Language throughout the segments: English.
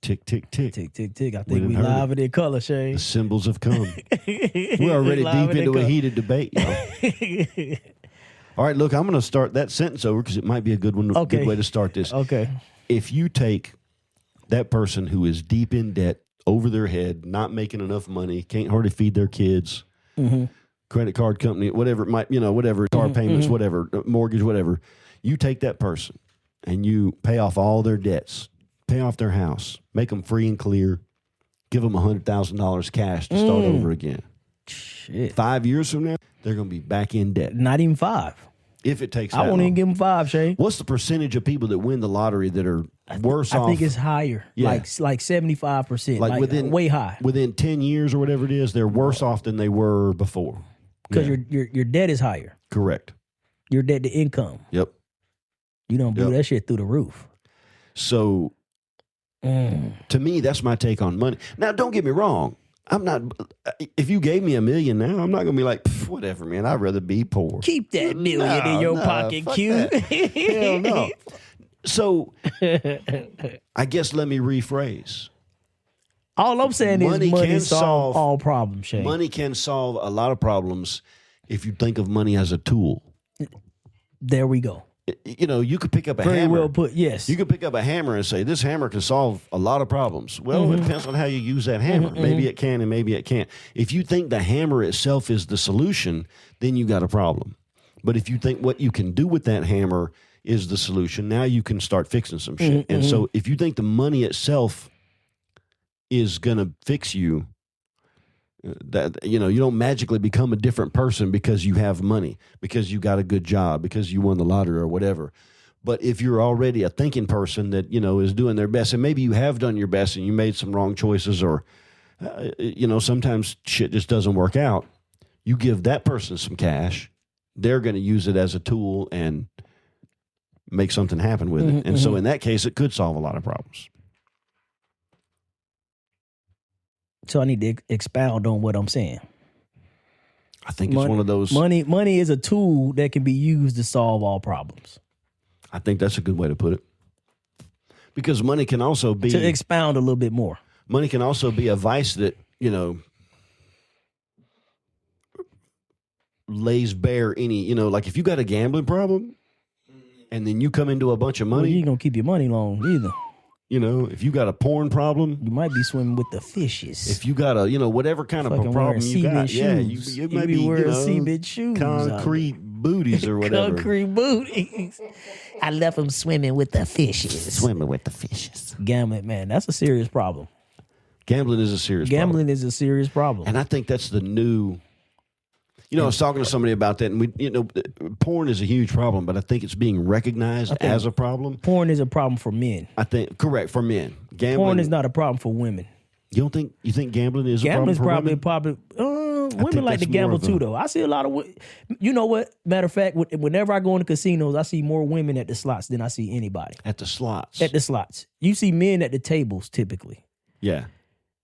Tick, tick, tick. Tick, tick, tick. I think we live in color, Shane. The symbols have come. We're already deep into a heated debate, y'all. All right, look, I'm going to start that sentence over because it might be a good one. Okay. Good way to start this. Okay. If you take that person who is deep in debt, over their head, not making enough money, can't hardly feed their kids, credit card company, whatever it might, whatever, car payments, whatever, mortgage, whatever. You take that person and you pay off all their debts, pay off their house, make them free and clear, give them $100,000 cash to start over again. Shit. 5 years from now, they're going to be back in debt. Not even 5. If it takes that I won't long. even give them 5, Shane. What's the percentage of people that win the lottery that are worse off? I think it's higher, like 75%, like within way high. Within 10 years or whatever it is, they're worse off than they were before. Because your debt is higher. Correct. Your debt to income. Yep. You don't blew that shit through the roof. So, to me, that's my take on money. Now, don't get me wrong. I'm not. If you gave me $1 million now, I'm not going to be like, whatever, man. I'd rather be poor. Keep that $1 million in your pocket, Q. Hell no. So, I guess let me rephrase. All I'm saying is money can solve all problems, Shane. Money can solve a lot of problems if you think of money as a tool. There we go. You could pick up a Very hammer. well put, yes. You could pick up a hammer and say, this hammer can solve a lot of problems. Well, it depends on how you use that hammer. Maybe it can and maybe it can't. If you think the hammer itself is the solution, then you got a problem. But if you think what you can do with that hammer is the solution, now you can start fixing some shit. And so if you think the money itself is going to fix you, that you don't magically become a different person because you have money, because you got a good job, because you won the lottery or whatever. But if you're already a thinking person that is doing their best, and maybe you have done your best and you made some wrong choices, or sometimes shit just doesn't work out, you give that person some cash, they're going to use it as a tool and make something happen with it. And so in that case, it could solve a lot of problems. So I need to expound on what I'm saying. I think it's one of those. Money is a tool that can be used to solve all problems. I think that's a good way to put it. Because money can also be. To expound a little bit more. Money can also be a vice that, lays bare any, like if you got a gambling problem and then you come into a bunch of money. Well, you ain't going to keep your money long either. If you got a porn problem, you might be swimming with the fishes. If you got a, whatever kind of a problem you got, you might be wearing cement shoes, concrete booties or whatever. Concrete booties. I left them swimming with the fishes. Swimming with the fishes. Gambling, man, that's a serious problem. Gambling is a serious problem. Gambling is a serious problem. And I think that's the new. I was talking to somebody about that, and porn is a huge problem, but I think it's being recognized as a problem. Porn is a problem for men. I think, correct, for men. Gambling, porn is not a problem for women. You think gambling is a problem for women? Gambling's probably women like to gamble too, though. I see a lot of, you know what? Matter of fact, whenever I go into casinos, I see more women at the slots than I see anybody. At the slots? At the slots. You see men at the tables typically. Yeah.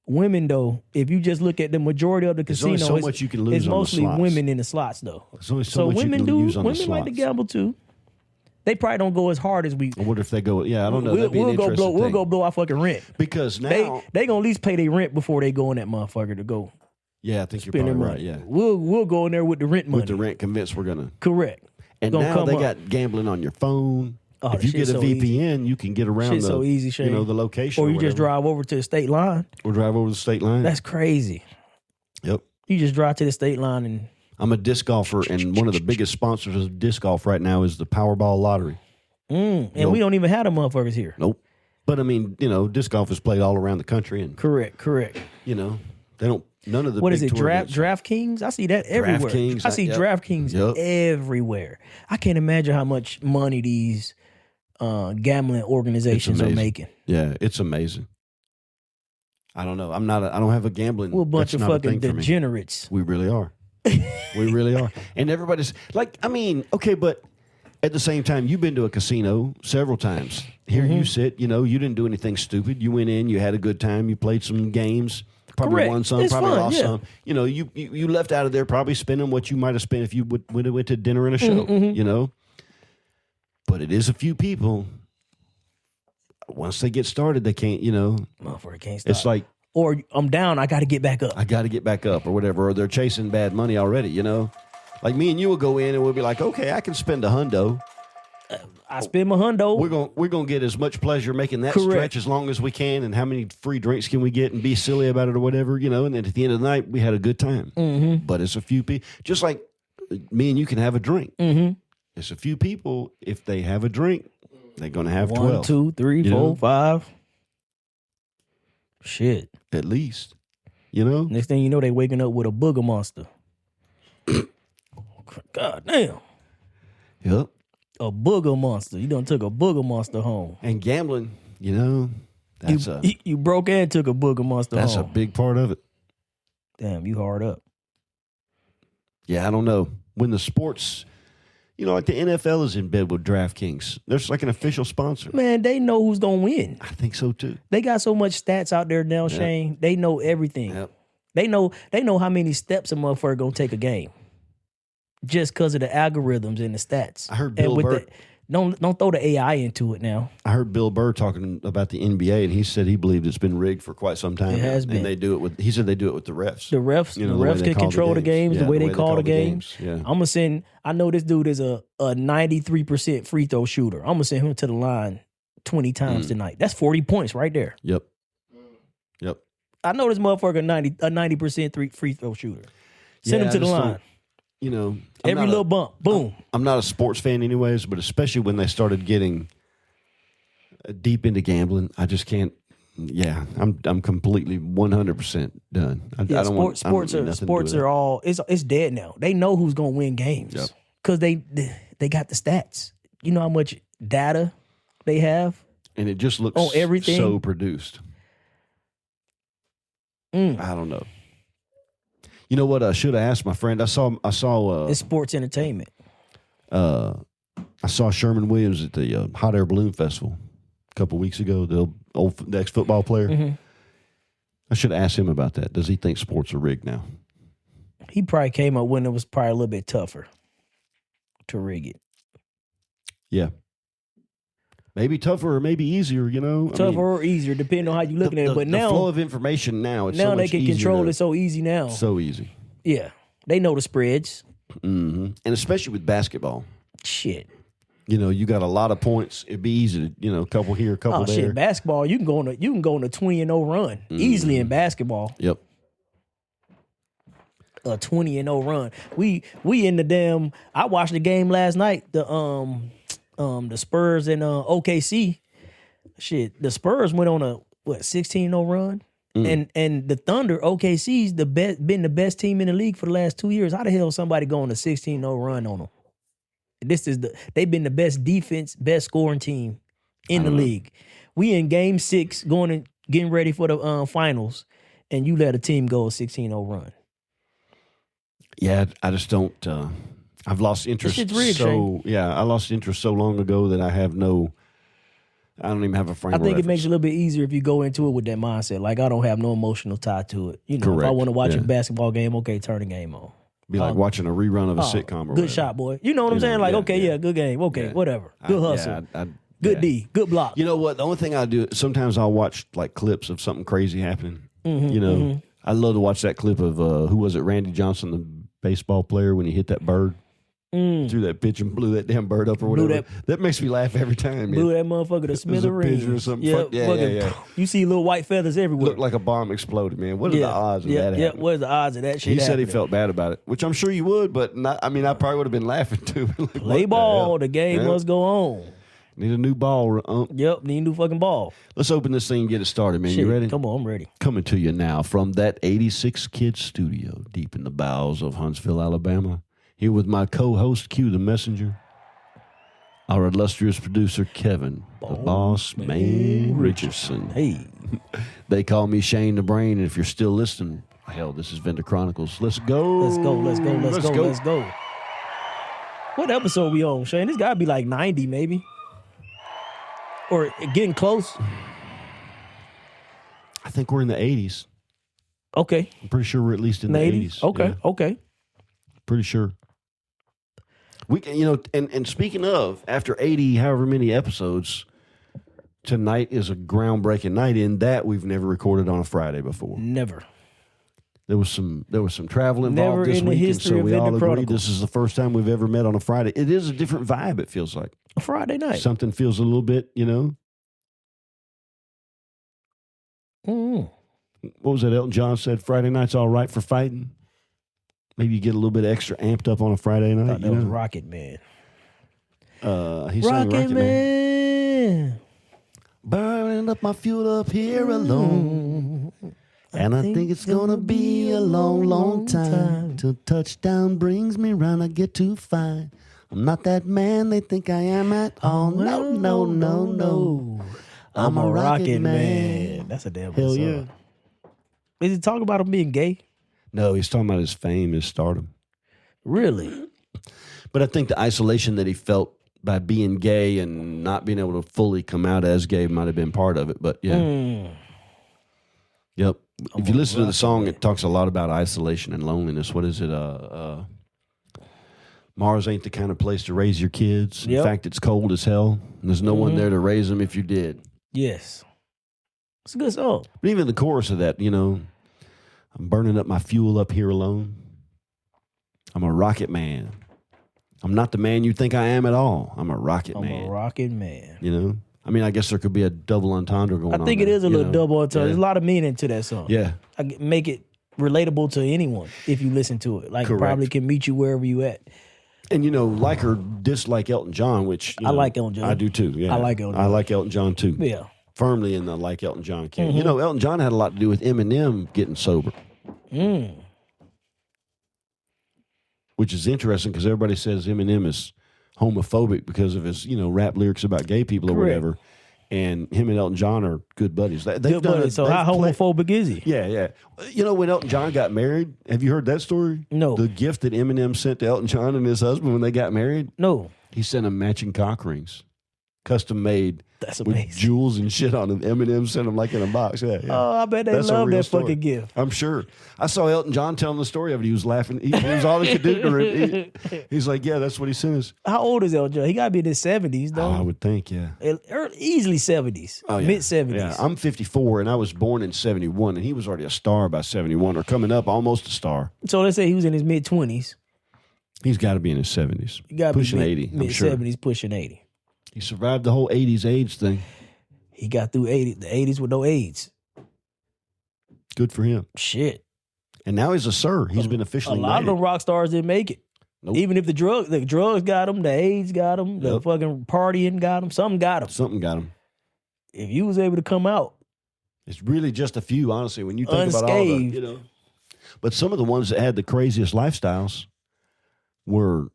Women, though, if you just look at the majority of the casinos, so much you can lose it's mostly on the slots. women in the slots, though. There's only so much women you can lose on the slots. Women like to gamble too. They probably don't go as hard as we. I wonder if they go. Yeah, I don't know. We'll go blow our fucking rent because now they gonna at least pay their rent before they go in that motherfucker to go. Yeah, I think you're probably right. Yeah, we'll go in there with the rent money. With the rent, convinced we're gonna. Correct. And now they got gambling on your phone. Oh, if you get a VPN, you can get around the so easy, Shane. The location. Or you just drive over to the state line. Or drive over the state line. That's crazy. Yep. You just drive to the state line and. I'm a disc golfer, and one of the biggest sponsors of disc golf right now is the Powerball lottery. And we don't even have the motherfuckers here. Nope. But I mean, disc golf is played all around the country, and correct. They don't. None of the what big is it? DraftKings? I see that everywhere. I see DraftKings everywhere. I can't imagine how much money these gambling organizations are making. Yeah, it's amazing. I don't know. I don't have a gambling. We're a bunch of fucking degenerates. We really are. We really are. And everybody's like, okay, but at the same time, you've been to a casino several times. Here you sit, you didn't do anything stupid. You went in, you had a good time, you played some games, probably won some, probably lost some. You left out of there probably spending what you might have spent if you went to dinner and a show, But it is a few people. Once they get started, they can't, Motherfucker can't stop. It's like, or I'm down, I got to get back up. Or whatever. Or they're chasing bad money already, you know? Like me and you will go in and we'll be like, okay, I can spend $100. I spend my $100. We're gonna get as much pleasure making that stretch as long as we can, and how many free drinks can we get and be silly about it or whatever, you know? And then at the end of the night, we had a good time. Mm-hmm. But it's a few people, just like me and you can have a drink. Mm-hmm. It's a few people. If they have a drink, they're gonna have 1, 12. 2, 3, 4, 5. Shit. At least, you know. Next thing you know, they waking up with a booger monster. God damn. Yep. A booger monster. You done took a booger monster home. And gambling, you know, you broke and took a booger monster home. That's a big part of it. Damn, you hard up. Yeah, I don't know. When the sports, you know, like the NFL is in bed with DraftKings. There's like an official sponsor. Man, they know who's going to win. I think so, too. They got so much stats out there now, Shane. They know everything. Yep. They know how many steps a motherfucker going to take a game. Just because of the algorithms and the stats. I heard Bill Burr. Don't throw the AI into it now. I heard Bill Burr talking about the NBA, and he said he believed it's been rigged for quite some time. It has been. And they do it with. He said they do it with the refs. The refs, you know, the refs can control the games, the way they call the games. Yeah. I'm gonna send. I know this dude is a 93% free throw shooter. I'm gonna send him to the line 20 times tonight. That's 40 points right there. Yep. I know this motherfucker a 90% free throw shooter. Send him to the line. You know, every little bump, boom. I'm not a sports fan anyways, but especially when they started getting deep into gambling, I just can't. Yeah, I'm completely 100% done. I don't want sports are all it's dead now. They know who's gonna win games because they got the stats. You know how much data they have, and it just looks on everything so produced. I don't know. You know what? I should have asked my friend. I saw. It's sports entertainment. I saw Sherman Williams at the Hot Air Balloon Festival a couple weeks ago. The ex-football player. Mm-hmm. I should have asked him about that. Does he think sports are rigged now? He probably came up when it was probably a little bit tougher to rig it. Yeah. Maybe tougher or maybe easier, you know? Tougher or easier, depending on how you're looking at it. But now, the flow of information now, it's now so they much can easier control it so easy now. So easy. Yeah. They know the spreads. Mm-hmm. And especially with basketball. Shit. You know, you got a lot of points. It'd be easy to, you know, a couple here, a couple there. Shit, basketball, you can go on a 20-0 run easily in basketball. Yep. A 20-0 run. We in the damn. I watched the game last night. The Spurs and OKC. Shit, the Spurs went on a 16-0 run, and the Thunder OKC's been the best team in the league for the last 2 years. How the hell somebody go on a 16-0 run on them? They've been the best defense, best scoring team in the league. We in game 6 going and getting ready for the finals, and you let a team go a 16-0 run. Yeah, I just don't. I've lost interest. I lost interest so long ago that I don't even have a frame. I think it makes it a little bit easier if you go into it with that mindset. Like, I don't have no emotional tie to it. You know, correct. If I want to watch a basketball game, okay, turn the game on. Be like watching a rerun of a sitcom. Or good shot, boy. You know what I'm saying? Like, good game. Okay, whatever. Good hustle. Good D. Good block. You know what? The only thing I do, sometimes I'll watch like clips of something crazy happening. You know, I love to watch that clip of who was it? Randy Johnson, the baseball player, when he hit that bird. Threw that pitch and blew that damn bird up or whatever. That makes me laugh every time. Blew that motherfucker to smithereens. Or something. Yeah. You see little white feathers everywhere. Looked like a bomb exploded, man. What are the odds of that happening? Yeah, what are the odds of that shit He said happening? he felt bad about it, which I'm sure you would, but not. I mean, I probably would have been laughing too. Like, play ball. The game must go on. Need a new ball. Yep, need a new fucking ball. Let's open this thing and get it started, man. You ready? Come on, I'm ready. Coming to you now from that 86 Kids studio deep in the bowels of Huntsville, Alabama. Here with my co-host, Q the Messenger, our illustrious producer, Kevin, the Boss Man Richardson. Hey. They call me Shane the Brain, and if you're still listening, hell, this is Vendor Chronicles. Let's go. Let's go. What episode we on, Shane? This got to be like 90, maybe. Or getting close. I think we're in the 80s. Okay. I'm pretty sure we're at least in the 80s. Okay. Pretty sure. We can, you know, and speaking of, after 80, however many episodes, tonight is a groundbreaking night in that we've never recorded on a Friday before. Never. There was some travel involved Never this in the week, and history so of we all Vendor agreed Protocol. this is the first time we've ever met on a Friday. It is a different vibe, it feels like. A Friday night. Something feels a little bit, Mm. What was that Elton John said? Friday night's all right for fighting. Maybe you get a little bit extra amped up on a Friday night. Thought that was Rocket Man. He sang Rocket Man. Burning up my fuel up here alone. And I think it's gonna be a long, long time till touchdown brings me round. I get to find I'm not that man they think I am at all. No, no, no, no. I'm a rocket man. That's a damn Hell good song. yeah. Is he talking about him being gay? No, he's talking about his fame, his stardom. Really? But I think the isolation that he felt by being gay and not being able to fully come out as gay might have been part of it. But yeah. Yep. If you listen to the song, it talks a lot about isolation and loneliness. What is it? Mars ain't the kind of place to raise your kids. In Yep. fact, it's cold as hell. And there's no one there to raise them if you did. Yes. It's a good song. But even the chorus of that, I'm burning up my fuel up here alone. I'm a rocket man. I'm not the man you think I am at all. I'm a rocket man. I'm a rocket man. I mean, I guess there could be a double entendre going on. I think it there, is a little double entendre. Yeah. There's a lot of meaning to that song. Yeah. Make it relatable to anyone if you listen to it. Like, Correct. it probably can meet you wherever you at. And, like or dislike Elton John, which I like Elton John. I do too. Yeah. I like Elton I John. like Elton John too. Yeah. Firmly in the like Elton John camp. Elton John had a lot to do with Eminem getting sober. Which is interesting because everybody says Eminem is homophobic because of his, rap lyrics about gay people or Correct. whatever. And him and Elton John are good buddies. They've Good done buddy. So how homophobic is he? Yeah, yeah. When Elton John got married, have you heard that story? No. The gift that Eminem sent to Elton John and his husband when they got married? No. He sent them matching cock rings, custom made. That's with amazing. jewels and shit on them. Eminem sent them like in a box. Yeah, yeah. Oh, I bet they That's a love real that story. fucking gift. I'm sure. I saw Elton John telling the story of it. He was laughing. He was all he could do. He's like, yeah, that's what he sent us. How old is Elton John? He got to be in his 70s, though. I would think, yeah. Easily 70s. Oh, yeah. Mid-70s. Yeah, I'm 54, and I was born in 71, and he was already a star by 71, or coming up almost a star. So let's say he was in his mid-20s. He's got to be in his 70s. He got to be pushing 80, I'm sure. Mid-70s, pushing 80. He survived the whole 80s AIDS thing. He got through the 80s with no AIDS. Good for him. Shit. And now he's a sir. He's been officially A lot of knighted. them rock stars didn't make it. Nope. Even if the drugs got him, the AIDS got him, the Yep. fucking partying got him, something got him. Something got him. If you was able to come out It's really just a few, honestly, when you think about all the, unscathed. But some of the ones that had the craziest lifestyles were,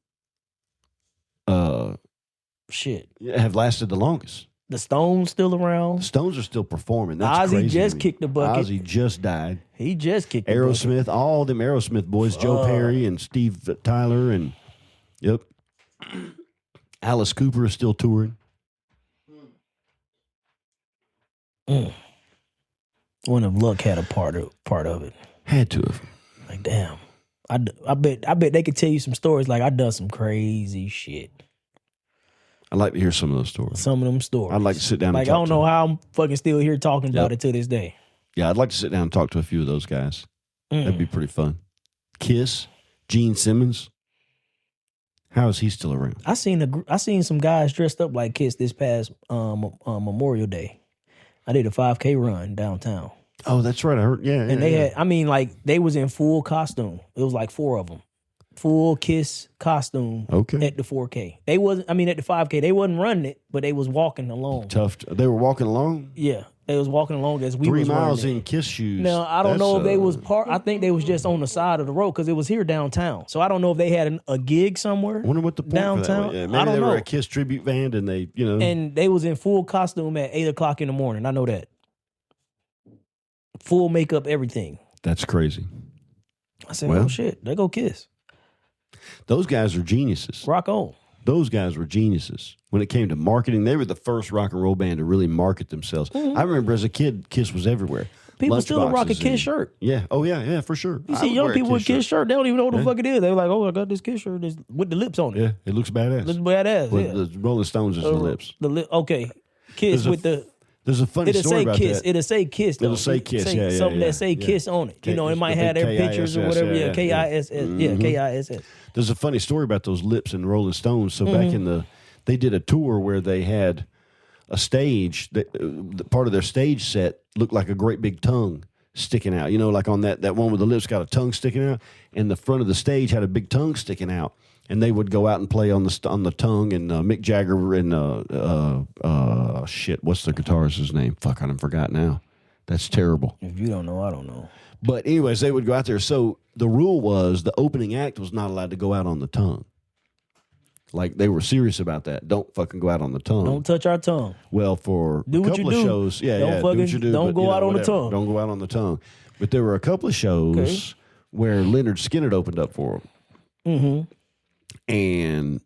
Shit. have lasted the longest. The Stones still The around. Stones are still performing. That's Ozzy crazy. just to me. kicked the bucket. Ozzy just died. He just kicked the bucket. Aerosmith, all them Aerosmith boys, Joe Perry and Steve Tyler, and yep. Alice Cooper is still touring. One of Luck had a part of it. Had to have. Like, damn. I bet they could tell you some stories like I done some crazy shit. I'd like to hear some of those stories. Some of them stories. I'd like to sit down Like, and I talk don't to know them. how I'm fucking still here talking about Yep. it to this day. Yeah, I'd like to sit down and talk to a few of those guys. That'd be pretty fun. Kiss, Gene Simmons. How is he still around? I seen some guys dressed up like Kiss this past Memorial Day. I did a 5K run downtown. Oh, that's right. I heard. Yeah, And they had, they was in full costume. It was like 4 of them. Full Kiss costume Okay. at the 4K. They wasn't, at the 5K, they wasn't running it, but they was walking along. Tough. They were walking along Yeah, they was walking along as we 3 was miles running it. in Kiss shoes. Now, I don't That's, know if they was I think they was just on the side of the road because it was here downtown. So I don't know if they had a gig somewhere. I wonder what the point downtown. For that was. Yeah, maybe I don't they know. were a Kiss tribute band and they, And they was in full costume at 8 o'clock in the morning. I know that. Full makeup, everything. That's crazy. I said, Well. oh shit, they go Kiss. Those guys are geniuses. Rock on. Those guys were geniuses. When it came to marketing, they were the first rock and roll band to really market themselves. I remember as a kid, Kiss was everywhere. People still rock a Lunchboxes Kiss and- shirt. Yeah. Oh, yeah, for sure. You I see would young wear a people with Kiss shirt, they don't even know what the Yeah. fuck it is. They're like, oh, I got this Kiss shirt with the lips on it. Yeah, it looks badass. Looks badass. With Yeah. the Rolling Stones is the lips. Okay. Kiss There's a with the There's a funny story about kiss. that. It'll say kiss. Though. It'll say kiss. Something that say kiss on it. You know, it might have their pictures or whatever. Yeah, KISS. Yeah, KISS. There's a funny story about those lips in Rolling Stones. So back in they did a tour where they had a stage that part of their stage set looked like a great big tongue sticking out. You know, like on that one with the lips got a tongue sticking out, and the front of the stage had a big tongue sticking out. And they would go out and play on the tongue, and Mick Jagger and what's the guitarist's name? Fuck, I forgot now. That's terrible. If you don't know, I don't know. But anyways, they would go out there. So the rule was the opening act was not allowed to go out on the tongue. Like they were serious about that. Don't fucking go out on the tongue. Don't touch our tongue. Well, for a couple of shows, do what you do. Don't go out on the tongue. Don't go out on the tongue. But there were a couple of shows where Leonard Skinner opened up for them. And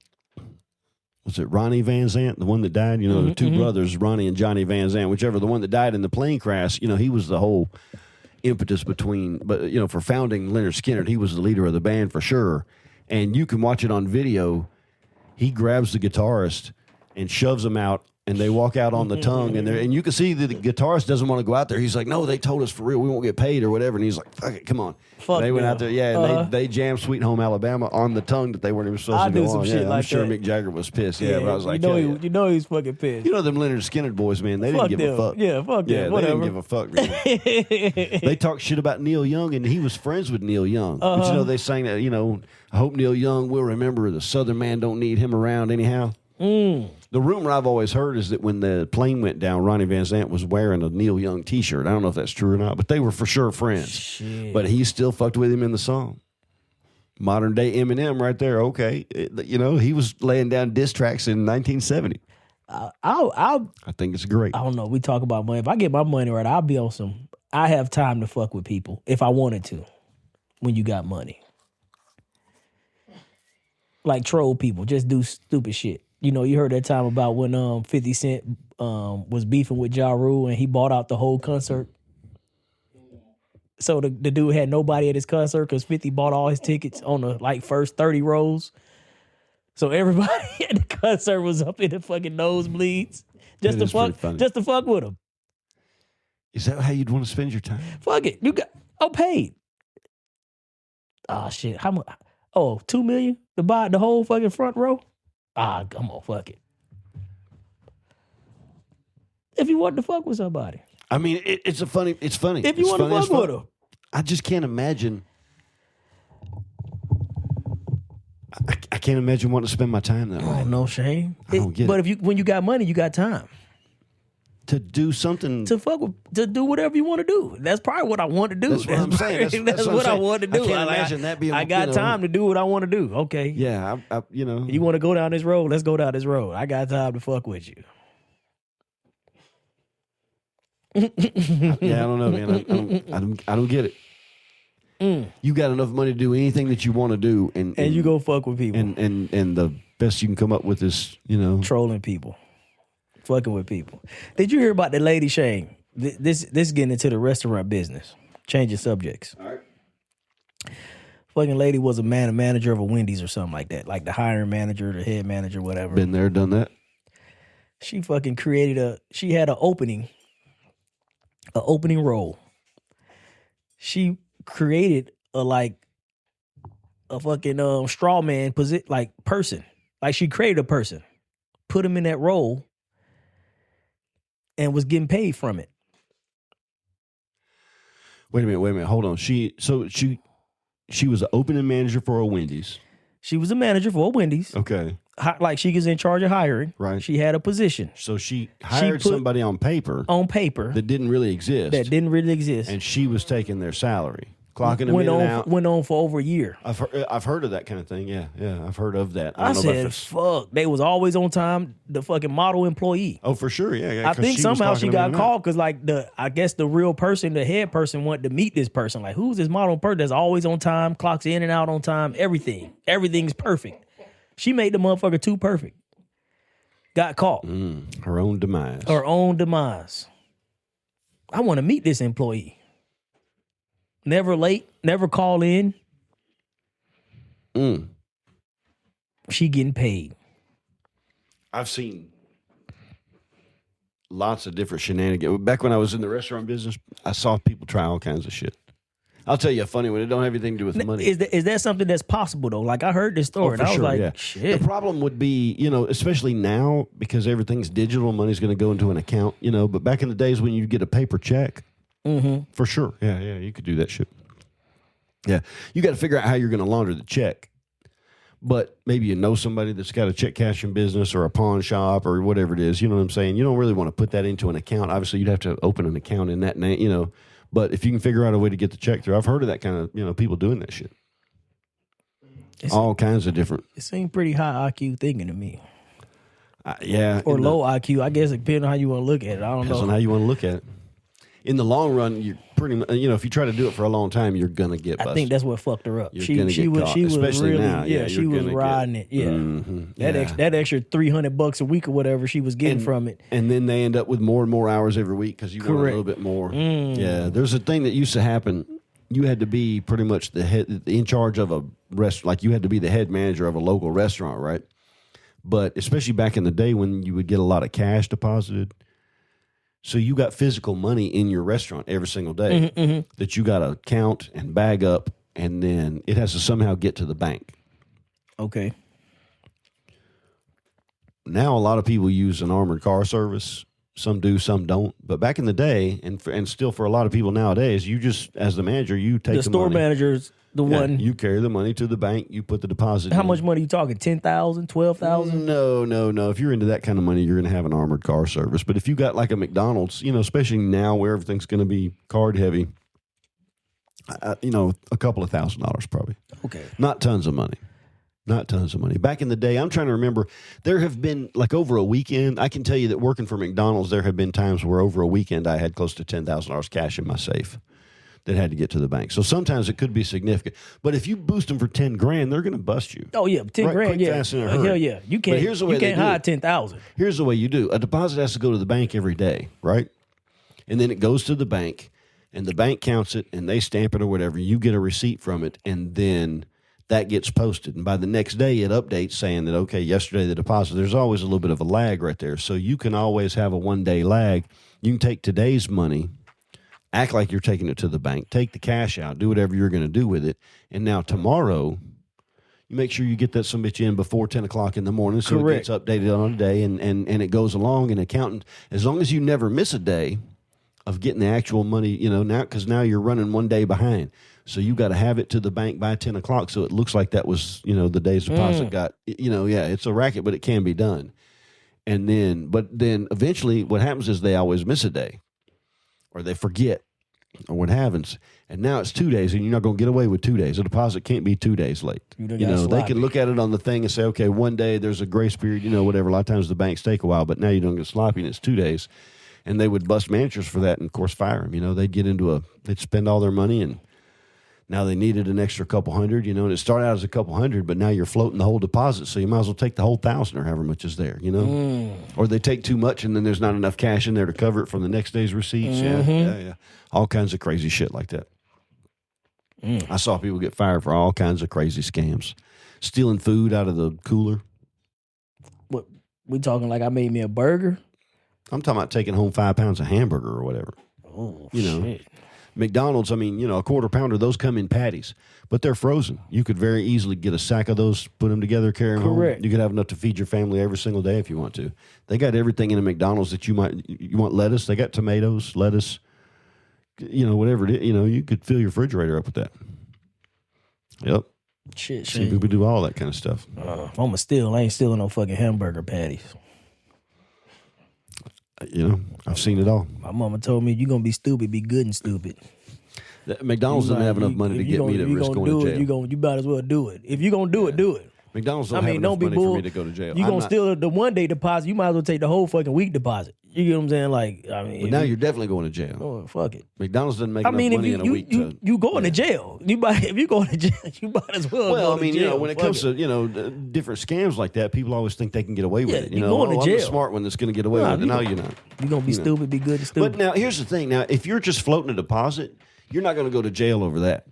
was it Ronnie Van Zant, the one that died? You know, the two brothers, Ronnie and Johnny Van Zant, whichever, the one that died in the plane crash. You know, he was the whole impetus for founding Leonard Skinner. He was the leader of the band for sure. And you can watch it on video. He grabs the guitarist and shoves him out, and they walk out on the tongue, and you can see that the guitarist doesn't want to go out there. He's like, "No, they told us for real, we won't get paid or whatever." And he's like, "Fuck it, come on." They went out there, and they jammed "Sweet Home Alabama" on the tongue that they weren't even supposed to go on. I'm sure Mick Jagger was pissed. Yeah, but I was like, you know he's fucking pissed. You know them Leonard Skinner boys, man. They didn't give a fuck. Yeah, fuck them. Yeah, they didn't give a fuck. Man. They talked shit about Neil Young, and he was friends with Neil Young. But you know they sang that. You know, I hope Neil Young will remember the Southern man don't need him around anyhow. The rumor I've always heard is that when the plane went down, Ronnie Van Zant was wearing a Neil Young T-shirt. I don't know if that's true or not, but they were for sure friends. Shit. But he still fucked with him in the song. Modern day Eminem right there. Okay. You know, he was laying down diss tracks in 1970. I think it's great. I don't know. We talk about money. If I get my money right, I'll be on some. I have time to fuck with people if I wanted to when you got money. Like troll people. Just do stupid shit. You know, you heard that time about when 50 Cent was beefing with Ja Rule and he bought out the whole concert. So the dude had nobody at his concert because 50 bought all his tickets on the first 30 rows. So everybody at the concert was up in the fucking nosebleeds just to fuck with him. Is that how you'd want to spend your time? Fuck it. You got paid. Oh shit. How much? Oh, $2 million to buy the whole fucking front row? Come on, fuck it. If you want to fuck with somebody. I mean, it's funny. If you want to fuck with them. I just can't imagine. I can't imagine wanting to spend my time that way. Oh, no shame. I don't get it. But when you got money, you got time. To do something. To do whatever you want to do. That's probably what I want to do. That's what I'm saying. That's what I want to do. I can't imagine that being. I got time to do what I want to do. Okay. Yeah, you know. You want to go down this road? Let's go down this road. I got time to fuck with you. Yeah, I don't know, man. I don't get it. You got enough money to do anything that you want to do, and you go fuck with people, and the best you can come up with is trolling people. Fucking with people. Did you hear about the lady Shane? This getting into the restaurant business. Changing subjects. All right. Fucking lady was a manager of a Wendy's or something like that. Like the hiring manager, the head manager, whatever. Been there, done that. She fucking she had an opening role. She created a fucking straw man person. Like she created a person, put him in that role, and was getting paid from it. Wait a minute. Hold on. She was an opening manager for a Wendy's. She was a manager for a Wendy's. Okay. Like she was in charge of hiring. Right. She had a position. So she hired somebody on paper. That didn't really exist. And she was taking their salary. Clocking them in and out. Went on for over a year. I've heard of that kind of thing. Yeah, I've heard of that. I said, fuck. They was always on time. The fucking model employee. Oh, for sure. Yeah. I think somehow she got called because I guess the real person, the head person, wanted to meet this person. Like, who's this model person that's always on time, clocks in and out on time, everything. Everything's perfect. She made the motherfucker too perfect. Got caught. Her own demise. I want to meet this employee. Never late, never call in. Mm. She getting paid. I've seen lots of different shenanigans. Back when I was in the restaurant business, I saw people try all kinds of shit. I'll tell you a funny one. It don't have anything to do with money. Is that something that's possible though? Like I heard this story, and I was like, shit. The problem would be, especially now because everything's digital, money's going to go into an account, But back in the days when you get a paper check, for sure, yeah, you could do that shit. Yeah, you got to figure out how you're going to launder the check. But maybe you know somebody that's got a check cashing business or a pawn shop or whatever it is. You know what I'm saying? You don't really want to put that into an account. Obviously, you'd have to open an account in that name, But if you can figure out a way to get the check through, I've heard of that kind of, people doing that shit. All kinds of different. It seemed pretty high IQ thinking to me. Yeah. Or low IQ. I guess it depends on how you want to look at it. I don't know. Depends on how you want to look at it. In the long run, you're pretty much, if you try to do it for a long time, you're going to get busted. I think that's what fucked her up. She was really, now. She was riding it. Yeah. Mm-hmm. That extra $300 a week or whatever she was getting from it. And then they end up with more and more hours every week because you want a little bit more. Yeah. There's a thing that used to happen. You had to be pretty much the head, in charge of a restaurant. Like you had to be the head manager of a local restaurant, right? But especially back in the day when you would get a lot of cash deposited. So you got physical money in your restaurant every single day that you got to count and bag up, and then it has to somehow get to the bank. Okay. Now a lot of people use an armored car service. Some do, some don't. But back in the day, and still for a lot of people nowadays, you just, as the manager, you take the store money. Manager's the one. You carry the money to the bank. You put the deposit How in. much money are you talking? 10,000, 12,000? No. If you're into that kind of money, you're going to have an armored car service. But if you got like a McDonald's, especially now where everything's going to be card heavy, a couple of $1,000s probably. Okay. Not tons of money. Back in the day, I'm trying to remember, there have been, like over a weekend, I can tell you that working for McDonald's, there have been times where over a weekend I had close to $10,000 cash in my safe that had to get to the bank. So sometimes it could be significant. But if you boost them for $10,000, they're going to bust you. Oh, yeah, 10 grand, quick, yeah. fast, in a hurry. Hell yeah. You can't hide 10,000. Here's the way you do. A deposit has to go to the bank every day, right? And then it goes to the bank, and the bank counts it, and they stamp it or whatever. You get a receipt from it, and then that gets posted. And by the next day, it updates saying that, okay, yesterday the deposit, there's always a little bit of a lag right there. So you can always have a one-day lag. You can take today's money, act like you're taking it to the bank, take the cash out, do whatever you're going to do with it. And now tomorrow, you make sure you get that some bitch in before 10 o'clock in the morning so it gets updated on a day and it goes along. And accountant, as long as you never miss a day of getting the actual money, now because now you're running one day behind. So you got to have it to the bank by 10 o'clock so it looks like that was, the day's deposit got, it's a racket, but it can be done. And then eventually what happens is they always miss a day or they forget or what happens. And now it's 2 days and you're not going to get away with 2 days. A deposit can't be 2 days late. They can look at it on the thing and say, okay, one day there's a grace period, whatever. A lot of times the banks take a while, but now you don't get sloppy and it's 2 days. And they would bust managers for that and, of course, fire them. They'd get they'd spend all their money and now they needed an extra couple hundred, and it started out as a couple hundred, but now you're floating the whole deposit, so you might as well take the whole 1,000 or however much is there, Or they take too much, and then there's not enough cash in there to cover it from the next day's receipts. Yeah. All kinds of crazy shit like that. I saw people get fired for all kinds of crazy scams. Stealing food out of the cooler. What, we talking like I made me a burger? I'm talking about taking home 5 pounds of hamburger or whatever. Oh, shit. McDonald's, a quarter pounder, those come in patties, but they're frozen. You could very easily get a sack of those, put them together, carry them home. You could have enough to feed your family every single day if you want to. They got everything in a McDonald's that you want lettuce. They got tomatoes, lettuce, whatever it is. You could fill your refrigerator up with that. Yep. Shit. People do all that kind of stuff. If I'm I ain't stealing no fucking hamburger patties. I've seen it all. My mama told me, you're going to be stupid, be good and stupid. McDonald's doesn't have enough money to get me to risk going to jail. You might as well do it. If you're going to do it, do it. McDonald's don't have enough money for me to go to jail. You're going to steal the one-day deposit, you might as well take the whole fucking week deposit. You get what I'm saying? But now you're definitely going to jail. Oh, fuck it. McDonald's doesn't make enough money in a week. You going to jail. If you going to jail, you might as well go to jail. When it comes to, different scams like that, people always think they can get away with it. You're going to jail. I'm the smart one that's going to get away with it. No, you're not. You're going to be stupid, be good and stupid. But now, here's the thing. Now, if you're just floating a deposit, you're not going to go to jail over that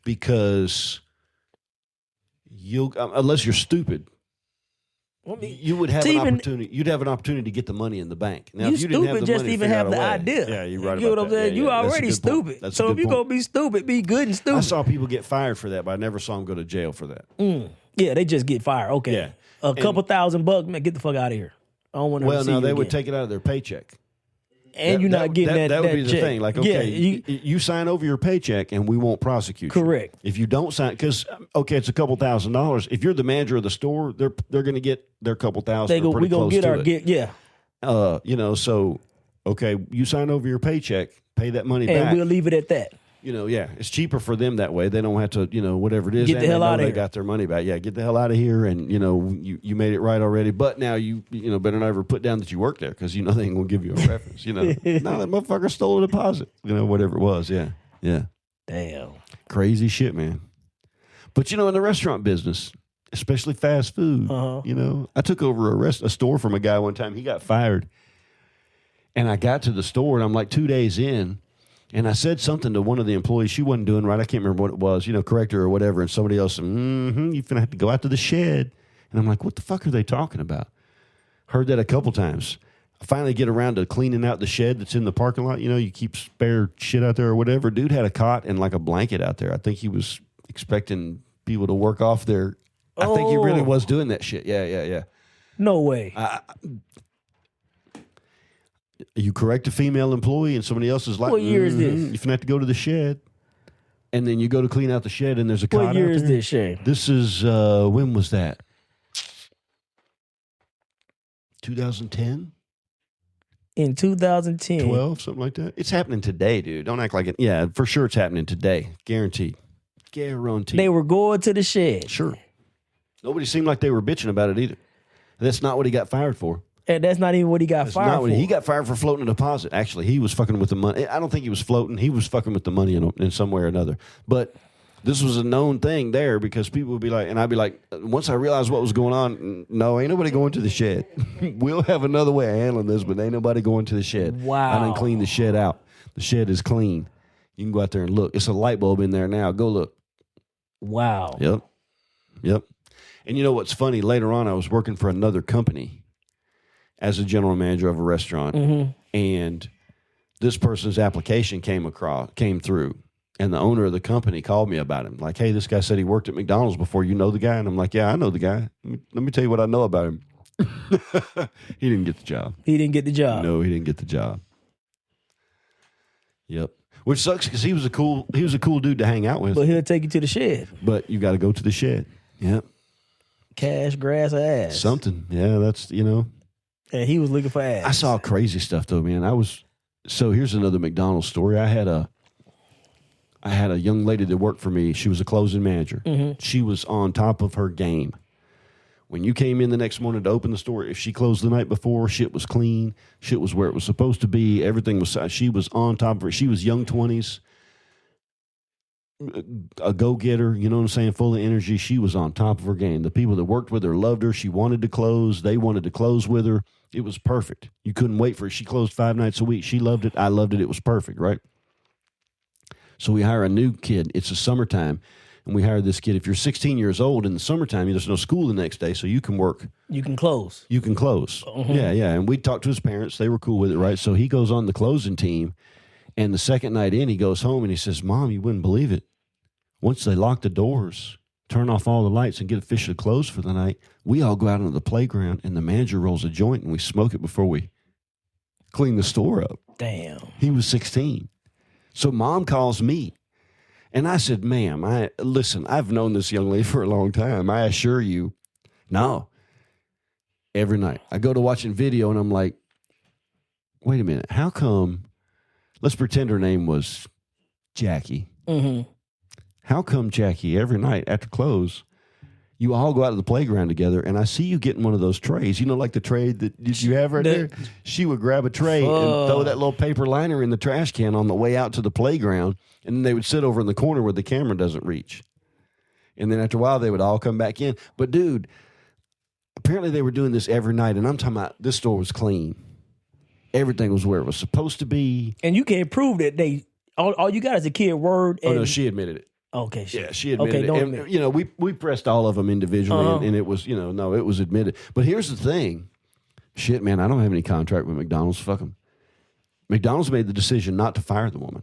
because unless you're stupid. You would have an opportunity. You'd have an opportunity to get the money in the bank. Now, you if you didn't have stupid the just money even to have figure the out a way, idea. Yeah, you're right. You know about what I'm saying? that. You That's a already good point. stupid. That's a So good if you're point. gonna be stupid, be good and stupid. I saw people get fired for that, but I never saw them go to jail for that. Yeah, they just get fired. Okay, Yeah. a couple $1,000, man, get the fuck out of here. I don't want to. Well, see no, you they would again. take it out of their paycheck. And you're not getting that. That would be the check. thing. Like, okay, you sign over your paycheck, and we won't prosecute you. Correct. If you don't sign, because it's a couple $1,000s. If you're the manager of the store, they're going to get their couple thousand. They go. We gonna get our get. Yeah. So okay, you sign over your paycheck, pay that money back, And we'll leave it at that. It's cheaper for them that way. They don't have to, whatever it is. Get the hell out of here. here. They got their money back. Yeah, get the hell out of here, and you made it right already. But now you better not ever put down that you work there because they ain't gonna give you a reference. No, that motherfucker stole a deposit. Whatever it was. Yeah, yeah. Damn. Crazy shit, man. But in the restaurant business, especially fast food, I took over a store from a guy one time. He got fired, and I got to the store, and I'm like 2 days in. And I said something to one of the employees she wasn't doing right. I can't remember what it was, correct her or whatever. And somebody else said, you're going to have to go out to the shed. And I'm like, what the fuck are they talking about? Heard that a couple times. I finally get around to cleaning out the shed that's in the parking lot. You keep spare shit out there or whatever. Dude had a cot and like a blanket out there. I think he was expecting people to work off their. I think he really was doing that shit. Yeah. No way. You correct a female employee and somebody else is like, what year is this? You're going to have to go to the shed. And then you go to clean out the shed and there's a cot out there. What year is this, Shane? This is, when was that? 2010? In 2010. 12, something like that. It's happening today, dude. Don't act like it. Yeah, for sure it's happening today. Guaranteed. Guaranteed. They were going to the shed. Sure. Nobody seemed like they were bitching about it either. That's not what he got fired for. And that's not even what he got fired for. He got fired for floating a deposit. Actually, he was fucking with the money. I don't think he was floating. He was fucking with the money in some way or another. But this was a known thing there because people would be like, and I'd be like, once I realized what was going on, no, ain't nobody going to the shed. We'll have another way of handling this, but ain't nobody going to the shed. Wow. I done cleaned the shed out. The shed is clean. You can go out there and look. It's a light bulb in there now. Go look. Wow. Yep. And you know what's funny? Later on, I was working for another company as a general manager of a restaurant, and this person's application came through, and the owner of the company called me about him. Like, hey, this guy said he worked at McDonald's before. You know the guy? And I'm like, yeah, I know the guy. Let me tell you what I know about him. He didn't get the job. He didn't get the job. No, he didn't get the job. Yep. Which sucks because he was a cool dude to hang out with. But he'll take you to the shed. But you got to go to the shed. Yep. Cash, grass, or ass. Something. Yeah, that's, And he was looking for ass. I saw crazy stuff though, man. So here's another McDonald's story. I had a young lady that worked for me. She was a closing manager. She was on top of her game. When you came in the next morning to open the store, if she closed the night before, shit was clean. Shit was where it was supposed to be. Everything was. She was on top of it. She was young 20s, a go-getter. You know what I'm saying? Full of energy. She was on top of her game. The people that worked with her loved her. She wanted to close. They wanted to close with her. It was perfect. You couldn't wait for it. She closed 5 nights a week. She loved it. I loved it. It was perfect, right? So we hire a new kid. It's the summertime, and we hire this kid. If you're 16 years old in the summertime, there's no school the next day, so you can work. You can close. You can close. Yeah. And we talked to his parents. They were cool with it, right? So he goes on the closing team, and the second night in, he goes home, and he says, Mom, you wouldn't believe it. Once they lock the doors, turn off all the lights, and get officially closed for the night, we all go out onto the playground, and the manager rolls a joint, and we smoke it before we clean the store up. Damn. He was 16. So Mom calls me, and I said, ma'am, listen, I've known this young lady for a long time. I assure you, no. Every night. I go to watching video, and I'm like, wait a minute. How come, let's pretend her name was Jackie. How come, Jackie, every night after close, you all go out to the playground together, and I see you getting one of those trays. Like the tray that you have right there? She would grab a tray and throw that little paper liner in the trash can on the way out to the playground, and then they would sit over in the corner where the camera doesn't reach. And then after a while, they would all come back in. But, dude, apparently they were doing this every night, and I'm talking about this store was clean. Everything was where it was supposed to be. And you can't prove that all you got is a kid word. Oh, no, she admitted it. Okay, shit. Yeah, she admitted okay, it. don't And, admit. we pressed all of them individually, and it was, no, it was admitted. But here's the thing. Shit, man, I don't have any contract with McDonald's. Fuck them. McDonald's made the decision not to fire the woman.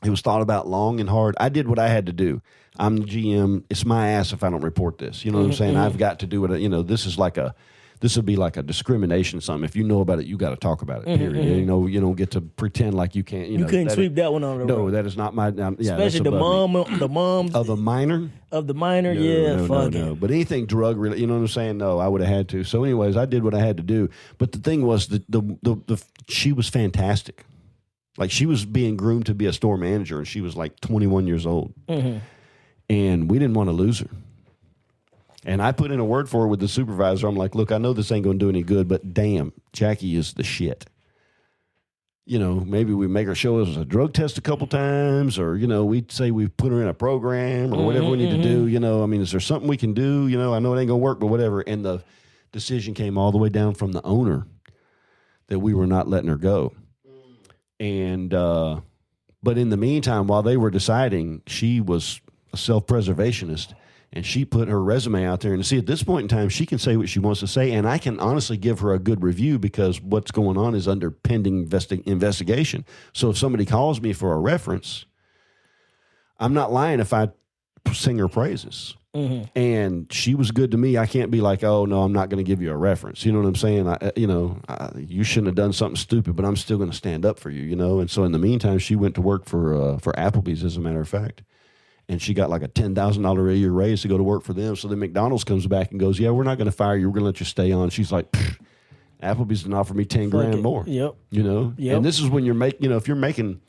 It was thought about long and hard. I did what I had to do. I'm the GM. It's my ass if I don't report this. You know what I'm saying? I've got to do it. This would be like a discrimination something. If you know about it, you got to talk about it. Period. You don't get to pretend like you can't. You couldn't sweep that one under the rug. No, that is not my. Especially the mom of a minor. Of the minor, No, fuck it. But anything drug related, you know what I'm saying? No, I would have had to. So, anyways, I did what I had to do. But the thing was, she was fantastic. Like, she was being groomed to be a store manager, and she was like 21 years old. Mm-hmm. And we didn't want to lose her. And I put in a word for her with the supervisor. I'm like, look, I know this ain't going to do any good, but damn, Jackie is the shit. Maybe we make her show us a drug test a couple times, or, we'd say we put her in a program or whatever we need to do. Is there something we can do? I know it ain't going to work, but whatever. And the decision came all the way down from the owner that we were not letting her go. And, but in the meantime, while they were deciding, she was a self-preservationist. And she put her resume out there. And see, at this point in time, she can say what she wants to say. And I can honestly give her a good review because what's going on is under pending investigation. So if somebody calls me for a reference, I'm not lying if I sing her praises. Mm-hmm. And she was good to me. I can't be like, oh, no, I'm not going to give you a reference. You know what I'm saying? You shouldn't have done something stupid, but I'm still going to stand up for you, And so in the meantime, she went to work for Applebee's, as a matter of fact. And she got like a $10,000 a year raise to go to work for them. So then McDonald's comes back and goes, yeah, we're not going to fire you. We're going to let you stay on. She's like, Applebee's didn't offer me 10 grand more. Yep. Yep. And this is when you're making, if you're making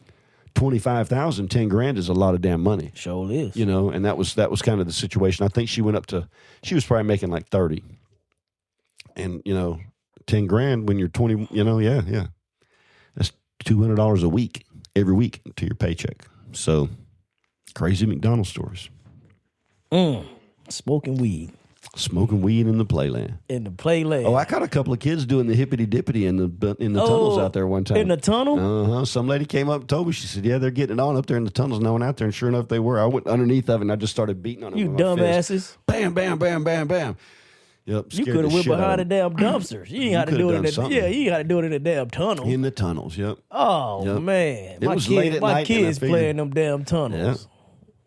25,000, 10 grand is a lot of damn money. Sure is. And that was kind of the situation. I think she went up to, she was probably making like 30. And, 10 grand when you're 20, yeah. That's $200 a week, every week to your paycheck. So, crazy McDonald's stories. Smoking weed. Smoking weed in the playland. In the playland. Oh, I caught a couple of kids doing the hippity dippity in the tunnels out there one time. In the tunnel? Some lady came up and told me. She said, "Yeah, they're getting it on up there in the tunnels." And I went out there, and sure enough, they were. I went underneath of it, and I just started beating on them. You with my fist. dumbasses! Bam, bam, bam, bam, bam. Yep. You could have went behind the damn dumpsters. You ain't got to do it in the you got to do it in the damn tunnel. In the tunnels. Yep. Oh yep. Man, my kids playing them damn tunnels. Yep.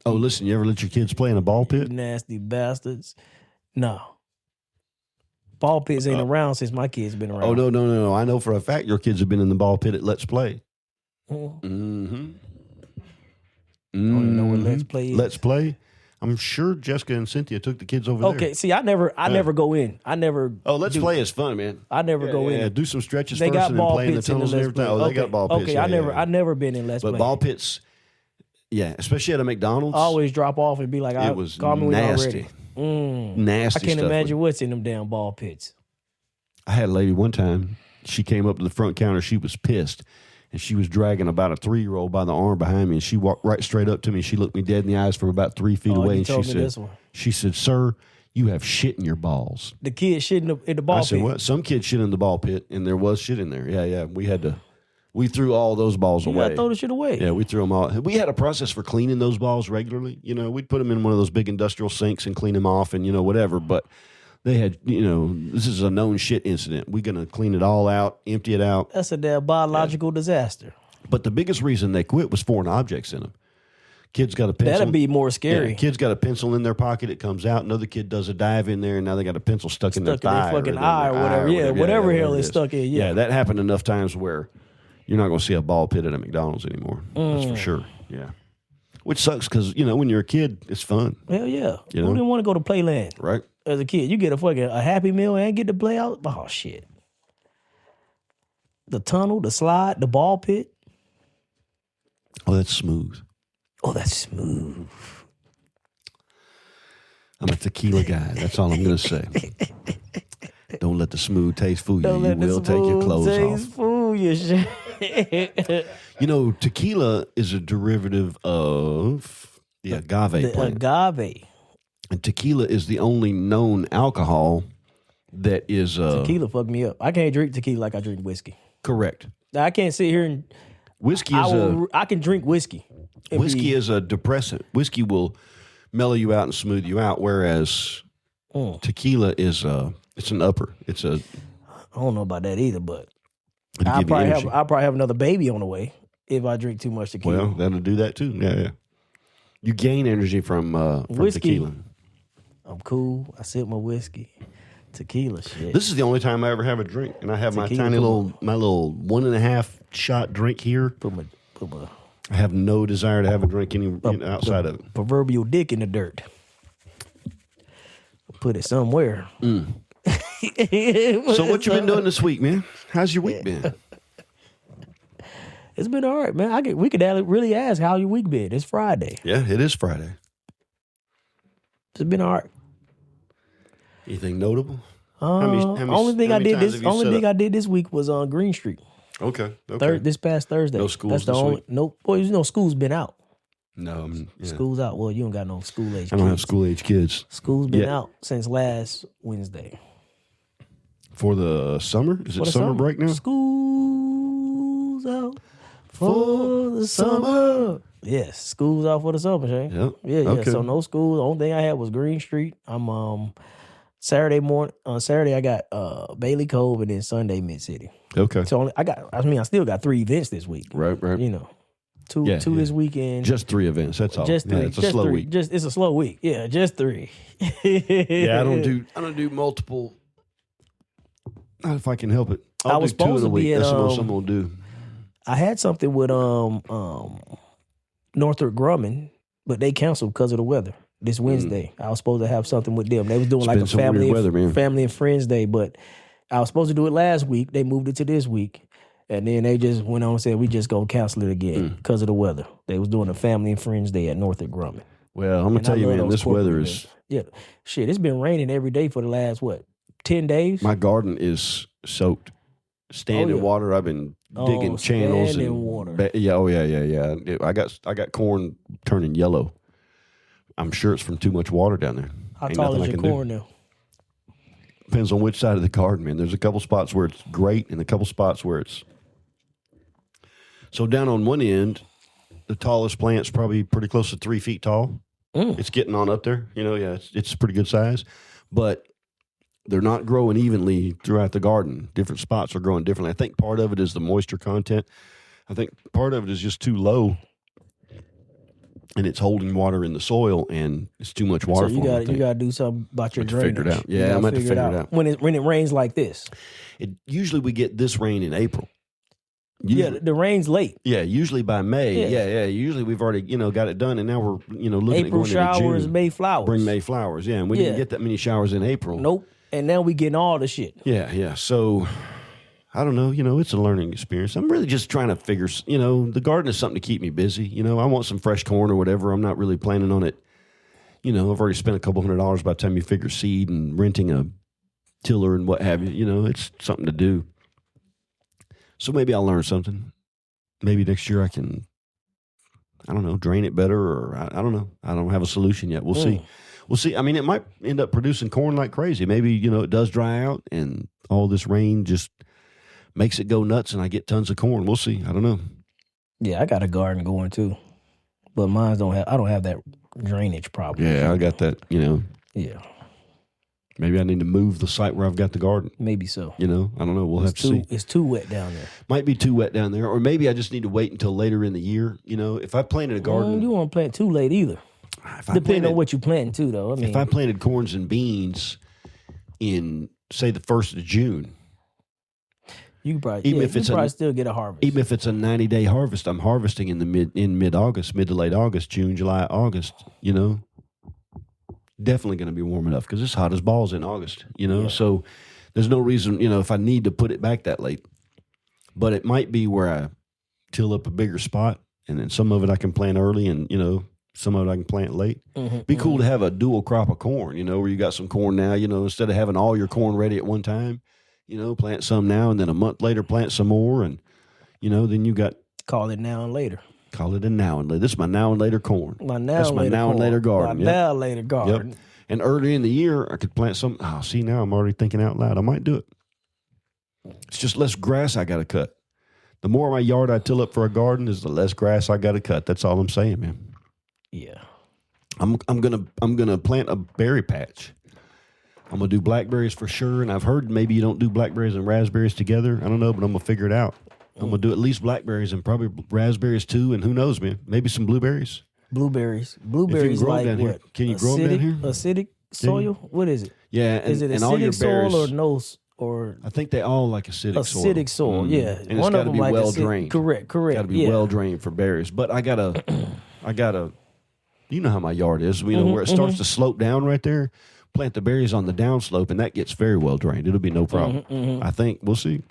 Oh, listen, you ever let your kids play in a ball pit? You nasty bastards. No. Ball pits ain't around since my kids been around. Oh, no. I know for a fact your kids have been in the ball pit at Let's Play. Mm-hmm. I don't even know what Let's Play is. Let's Play? I'm sure Jessica and Cynthia took the kids over there. Okay, see, I never go in. I never. Oh, Let's Play is fun, man. I never go in. Yeah, do some stretches they first got and then ball play in the pits in tunnels and everything. Oh, they got ball pits. Okay, I never been in Let's Play. But ball pits, yeah, especially at a McDonald's. I always drop off and be like, it was call me when y'all nasty. ready. Nasty I can't stuff. imagine what's in them damn ball pits. I had a lady one time, she came up to the front counter, she was pissed, and she was dragging about a 3-year-old by the arm behind me, and she walked right straight up to me. She looked me dead in the eyes from about 3 feet away, and she said, "Sir, you have shit in your balls." The kid shit in the ball pit. I said, "What?" Some kid shit in the ball pit, and there was shit in there. Yeah. We threw all those balls away. You gotta throw the shit away. Yeah, we threw them all. We had a process for cleaning those balls regularly. We'd put them in one of those big industrial sinks and clean them off and, whatever. But they had, this is a known shit incident. We're going to clean it all out, empty it out. That's a damn biological disaster. But the biggest reason they quit was foreign objects in them. Kids got a pencil. That'd be more scary. Yeah, kids got a pencil in their pocket. It comes out. Another kid does a dive in there, and now they got a pencil stuck in their thigh. Fucking eye or whatever. Yeah, whatever hell is stuck in. Yeah, that happened enough times where you're not going to see a ball pit at a McDonald's anymore. That's for sure. Yeah. Which sucks because, when you're a kid, it's fun. Hell yeah. Who didn't want to go to playland? Right. As a kid, you get a Happy Meal and get to play out. Oh, shit. The tunnel, the slide, the ball pit. Oh, that's smooth. Oh, that's smooth. I'm a tequila guy. That's all I'm going to say. Don't let the smooth taste fool you. You will take your clothes off. Fool you, shit. Tequila is a derivative of the agave plant. Agave. And tequila is the only known alcohol that is... tequila fucked me up. I can't drink tequila like I drink whiskey. Correct. I can't sit here and Whiskey is I can drink whiskey. Whiskey is a depressant. Whiskey will mellow you out and smooth you out, whereas tequila is it's an upper. It's a. I don't know about that either, but I'll probably have another baby on the way if I drink too much tequila. Well, that'll do that too. Yeah. You gain energy from whiskey. Tequila. I'm cool. I sip my whiskey. Tequila shit. This is the only time I ever have a drink, and I have my tiny little 1.5 shot drink here. I have no desire to have a drink outside of it. Proverbial dick in the dirt. Put it somewhere. So what you been doing this week, man? How's your week been? It's been all right, man. We could really ask how your week been. It's Friday. Yeah, it is Friday. It's been all right. Anything notable? Only thing I did this week was on Green Street. Okay. This past Thursday. No schools That's the this only week? Nope. Boy, school's been out. No, School's out. Well, you don't got no school age. I don't have school age kids. School's been out since last Wednesday. For the summer? Is it summer break now? School's out for the summer. Yes, school's out for the summer, Shane. Yep. Yeah. Okay. So no school. The only thing I had was Green Street. I'm Saturday morning. On Saturday I got Bailey Cove and then Sunday Mid City. Okay. So I still got 3 events this week. Right. You know, two this weekend. Just 3 events. That's all. Just 3. Yeah, it's a slow week. It's a slow week. Yeah, just 3. Yeah, I don't do multiple. Not if I can help it. I was do 2 supposed in a to week. be at, That's the most I'm gonna do. I had something with Northrop Grumman, but they canceled because of the weather. This Wednesday, I was supposed to have something with them. They was doing like a family and friends day, but I was supposed to do it last week. They moved it to this week, and then they just went on and said we just gonna cancel it again because of the weather. They was doing a family and friends day at Northrop Grumman. Well, I'm gonna tell you, man, this weather is shit. It's been raining every day for the last 10 days. My garden is soaked. Standing water. I've been digging channels and water. Yeah. I got corn turning yellow. I'm sure it's from too much water down there. How tall is your corn now? Depends on which side of the garden, man. There's a couple spots where it's great and a couple spots where it's. So down on one end, the tallest plant's probably pretty close to 3 feet tall. It's getting on up there. It's pretty good size. But they're not growing evenly throughout the garden. Different spots are growing differently. I think part of it is the moisture content. I think part of it is just too low, and it's holding water in the soil, and it's too much water. So you got to do something about your drainage. Figure it out. Yeah, I'm going to figure it out. When it rains like this. Usually we get this rain in April. Usually, the rain's late. Yeah, usually by May. Yeah. Usually we've already got it done, and now we're looking April at going showers, into June. May flowers. Bring May flowers. Yeah, and we didn't get that many showers in April. Nope. And now we getting all the shit. Yeah. So, I don't know. It's a learning experience. I'm really just trying to figure, the garden is something to keep me busy. I want some fresh corn or whatever. I'm not really planning on it. I've already spent a couple $100 by the time you figure seed and renting a tiller and what have you. It's something to do. So maybe I'll learn something. Maybe next year I can, I don't know, drain it better, or I don't know. I don't have a solution yet. We'll see. We'll see. I mean, it might end up producing corn like crazy. Maybe, it does dry out and all this rain just makes it go nuts and I get tons of corn. We'll see. I don't know. Yeah, I got a garden going too. But I don't have that drainage problem. Yeah, I got that, Yeah. Maybe I need to move the site where I've got the garden. Maybe so. I don't know. We'll have to see. It's too wet down there. Might be too wet down there. Or maybe I just need to wait until later in the year. If I planted a garden. You won't plant too late either. Depending on what you planting too, though. If I planted corns and beans in, say, the 1st of June. You probably still get a harvest. Even if it's a 90-day harvest, I'm harvesting in mid-August, mid to late August, June, July, August, Definitely going to be warm enough because it's hot as balls in August, So there's no reason, if I need to put it back that late. But it might be where I till up a bigger spot, and then some of it I can plant early and, some of it I can plant late. Be cool to have a dual crop of corn, where you got some corn now, instead of having all your corn ready at one time, plant some now and then a month later plant some more, and, then you got. Call it now and later. Call it a now and later. This is my now and later corn. That's my now and later garden. My now and later garden. Yep. And early in the year, I could plant some. Oh, see, now I'm already thinking out loud. I might do it. It's just less grass I got to cut. The more of my yard I till up for a garden is the less grass I got to cut. That's all I'm saying, man. Yeah. I'm gonna plant a berry patch. I'm gonna do blackberries for sure, and I've heard maybe you don't do blackberries and raspberries together. I don't know, but I'm gonna figure it out. I'm gonna do at least blackberries and probably raspberries too, and who knows, man? Maybe some blueberries. Blueberries grow like them down what? here. Can you grow them down here? Acidic soil? What is it? Yeah, and, Is it and all your acidic berries, soil or no? Or I think they all like acidic soil. acidic soil, yeah. And One it's got of to them be like well acidic. drained. Correct. Got to be well drained for berries. But I gotta. You know how my yard is. You know where it starts to slope down right there. Plant the berries on the downslope, and that gets very well drained. It'll be no problem. I think we'll see.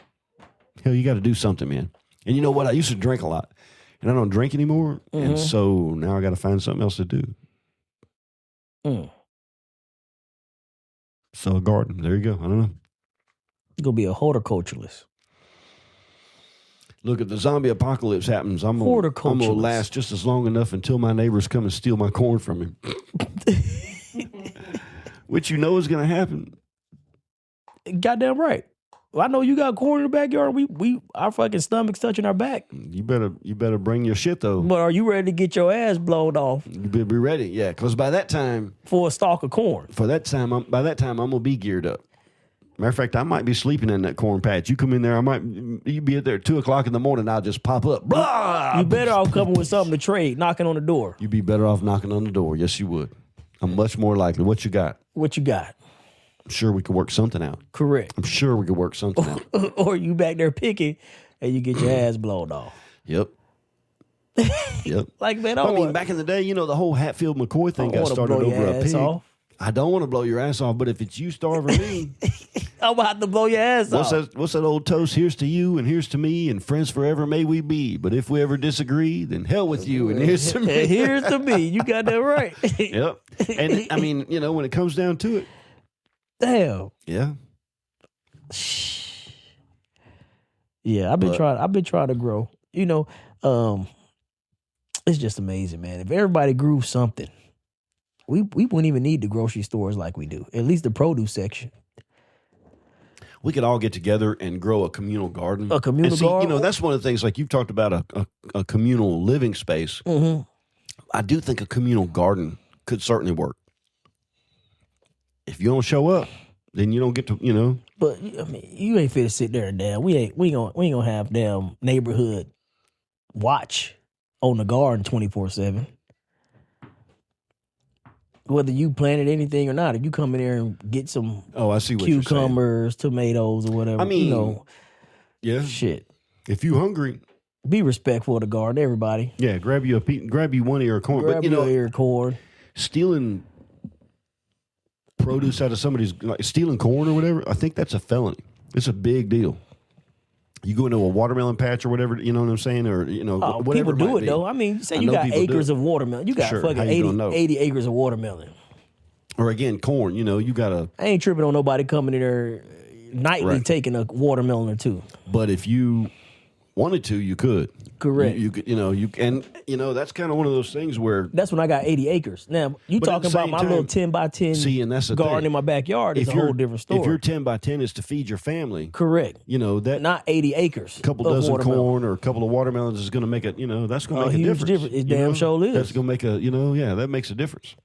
Hell, you got to do something, man. And you know what? I used to drink a lot, and I don't drink anymore. And so now I got to find something else to do. So a garden. There you go. I don't know. You're gonna be a horticulturalist. Look, if the zombie apocalypse happens, I'm gonna last just as long enough until my neighbors come and steal my corn from me. Which you know is gonna happen. Goddamn right. Well, I know you got corn in the backyard. We our fucking stomachs touching our back. You better bring your shit though. But are you ready to get your ass blown off? You better be ready, yeah. Because by that time, for a stalk of corn. By that time, I'm gonna be geared up. Matter of fact, I might be sleeping in that corn patch. You come in there, you be there at 2:00 in the morning. I'll just pop up. Blah! You better off coming with something to trade, knocking on the door. You'd be better off knocking on the door. Yes, you would. I'm much more likely. What you got? What you got? I'm sure we could work something out. Correct. I'm sure we could work something out. Or you back there picking and you get your ass blown off. Yep. Like, man, I mean, back in the day, the whole Hatfield McCoy thing got started over a pig. Off. I don't want to blow your ass off, but if it's you starving me, I'm about to blow your ass off. What's that old toast? Here's to you and here's to me and friends forever may we be. But if we ever disagree, then hell with you and here's to me. Here's to me. You got that right. Yep. And I mean, when it comes down to it. Damn. Yeah. Yeah, I've been trying to grow. It's just amazing, man. If everybody grew something, we wouldn't even need the grocery stores like we do. At least the produce section. We could all get together and grow a communal garden. A communal garden? That's one of the things, like you've talked about a communal living space. Mm-hmm. I do think a communal garden could certainly work. If you don't show up, then you don't get to, But I mean, you ain't fit to sit there and damn. We ain't gonna have damn neighborhood watch on the garden 24/7. Whether you planted anything or not, if you come in there and get some I see what cucumbers, tomatoes, or whatever, I mean, yeah, shit. If you hungry, be respectful of the garden, everybody. Yeah, grab you one ear of corn. Grab your ear of corn. Stealing produce out of somebody's, like stealing corn or whatever, I think that's a felony. It's a big deal. You go into a watermelon patch or whatever, you know what I'm saying? Or, whatever. People do it, though. I mean, say you got acres of watermelon. You got fucking 80 acres of watermelon. Or again, corn, you got to. I ain't tripping on nobody coming in there nightly taking a watermelon or two. But if you wanted to, you could. Correct. You could, that's kind of one of those things where. That's when I got 80 acres. Now, you talking about my little 10 by 10 and that's the garden thing. in my backyard. It's a whole different story. If your 10 by 10 is to feed your family. Correct. That. Not 80 acres. A couple dozen corn or a couple of watermelons is going to make that's going to make a huge difference. It damn sure is. That's going to make that makes a difference.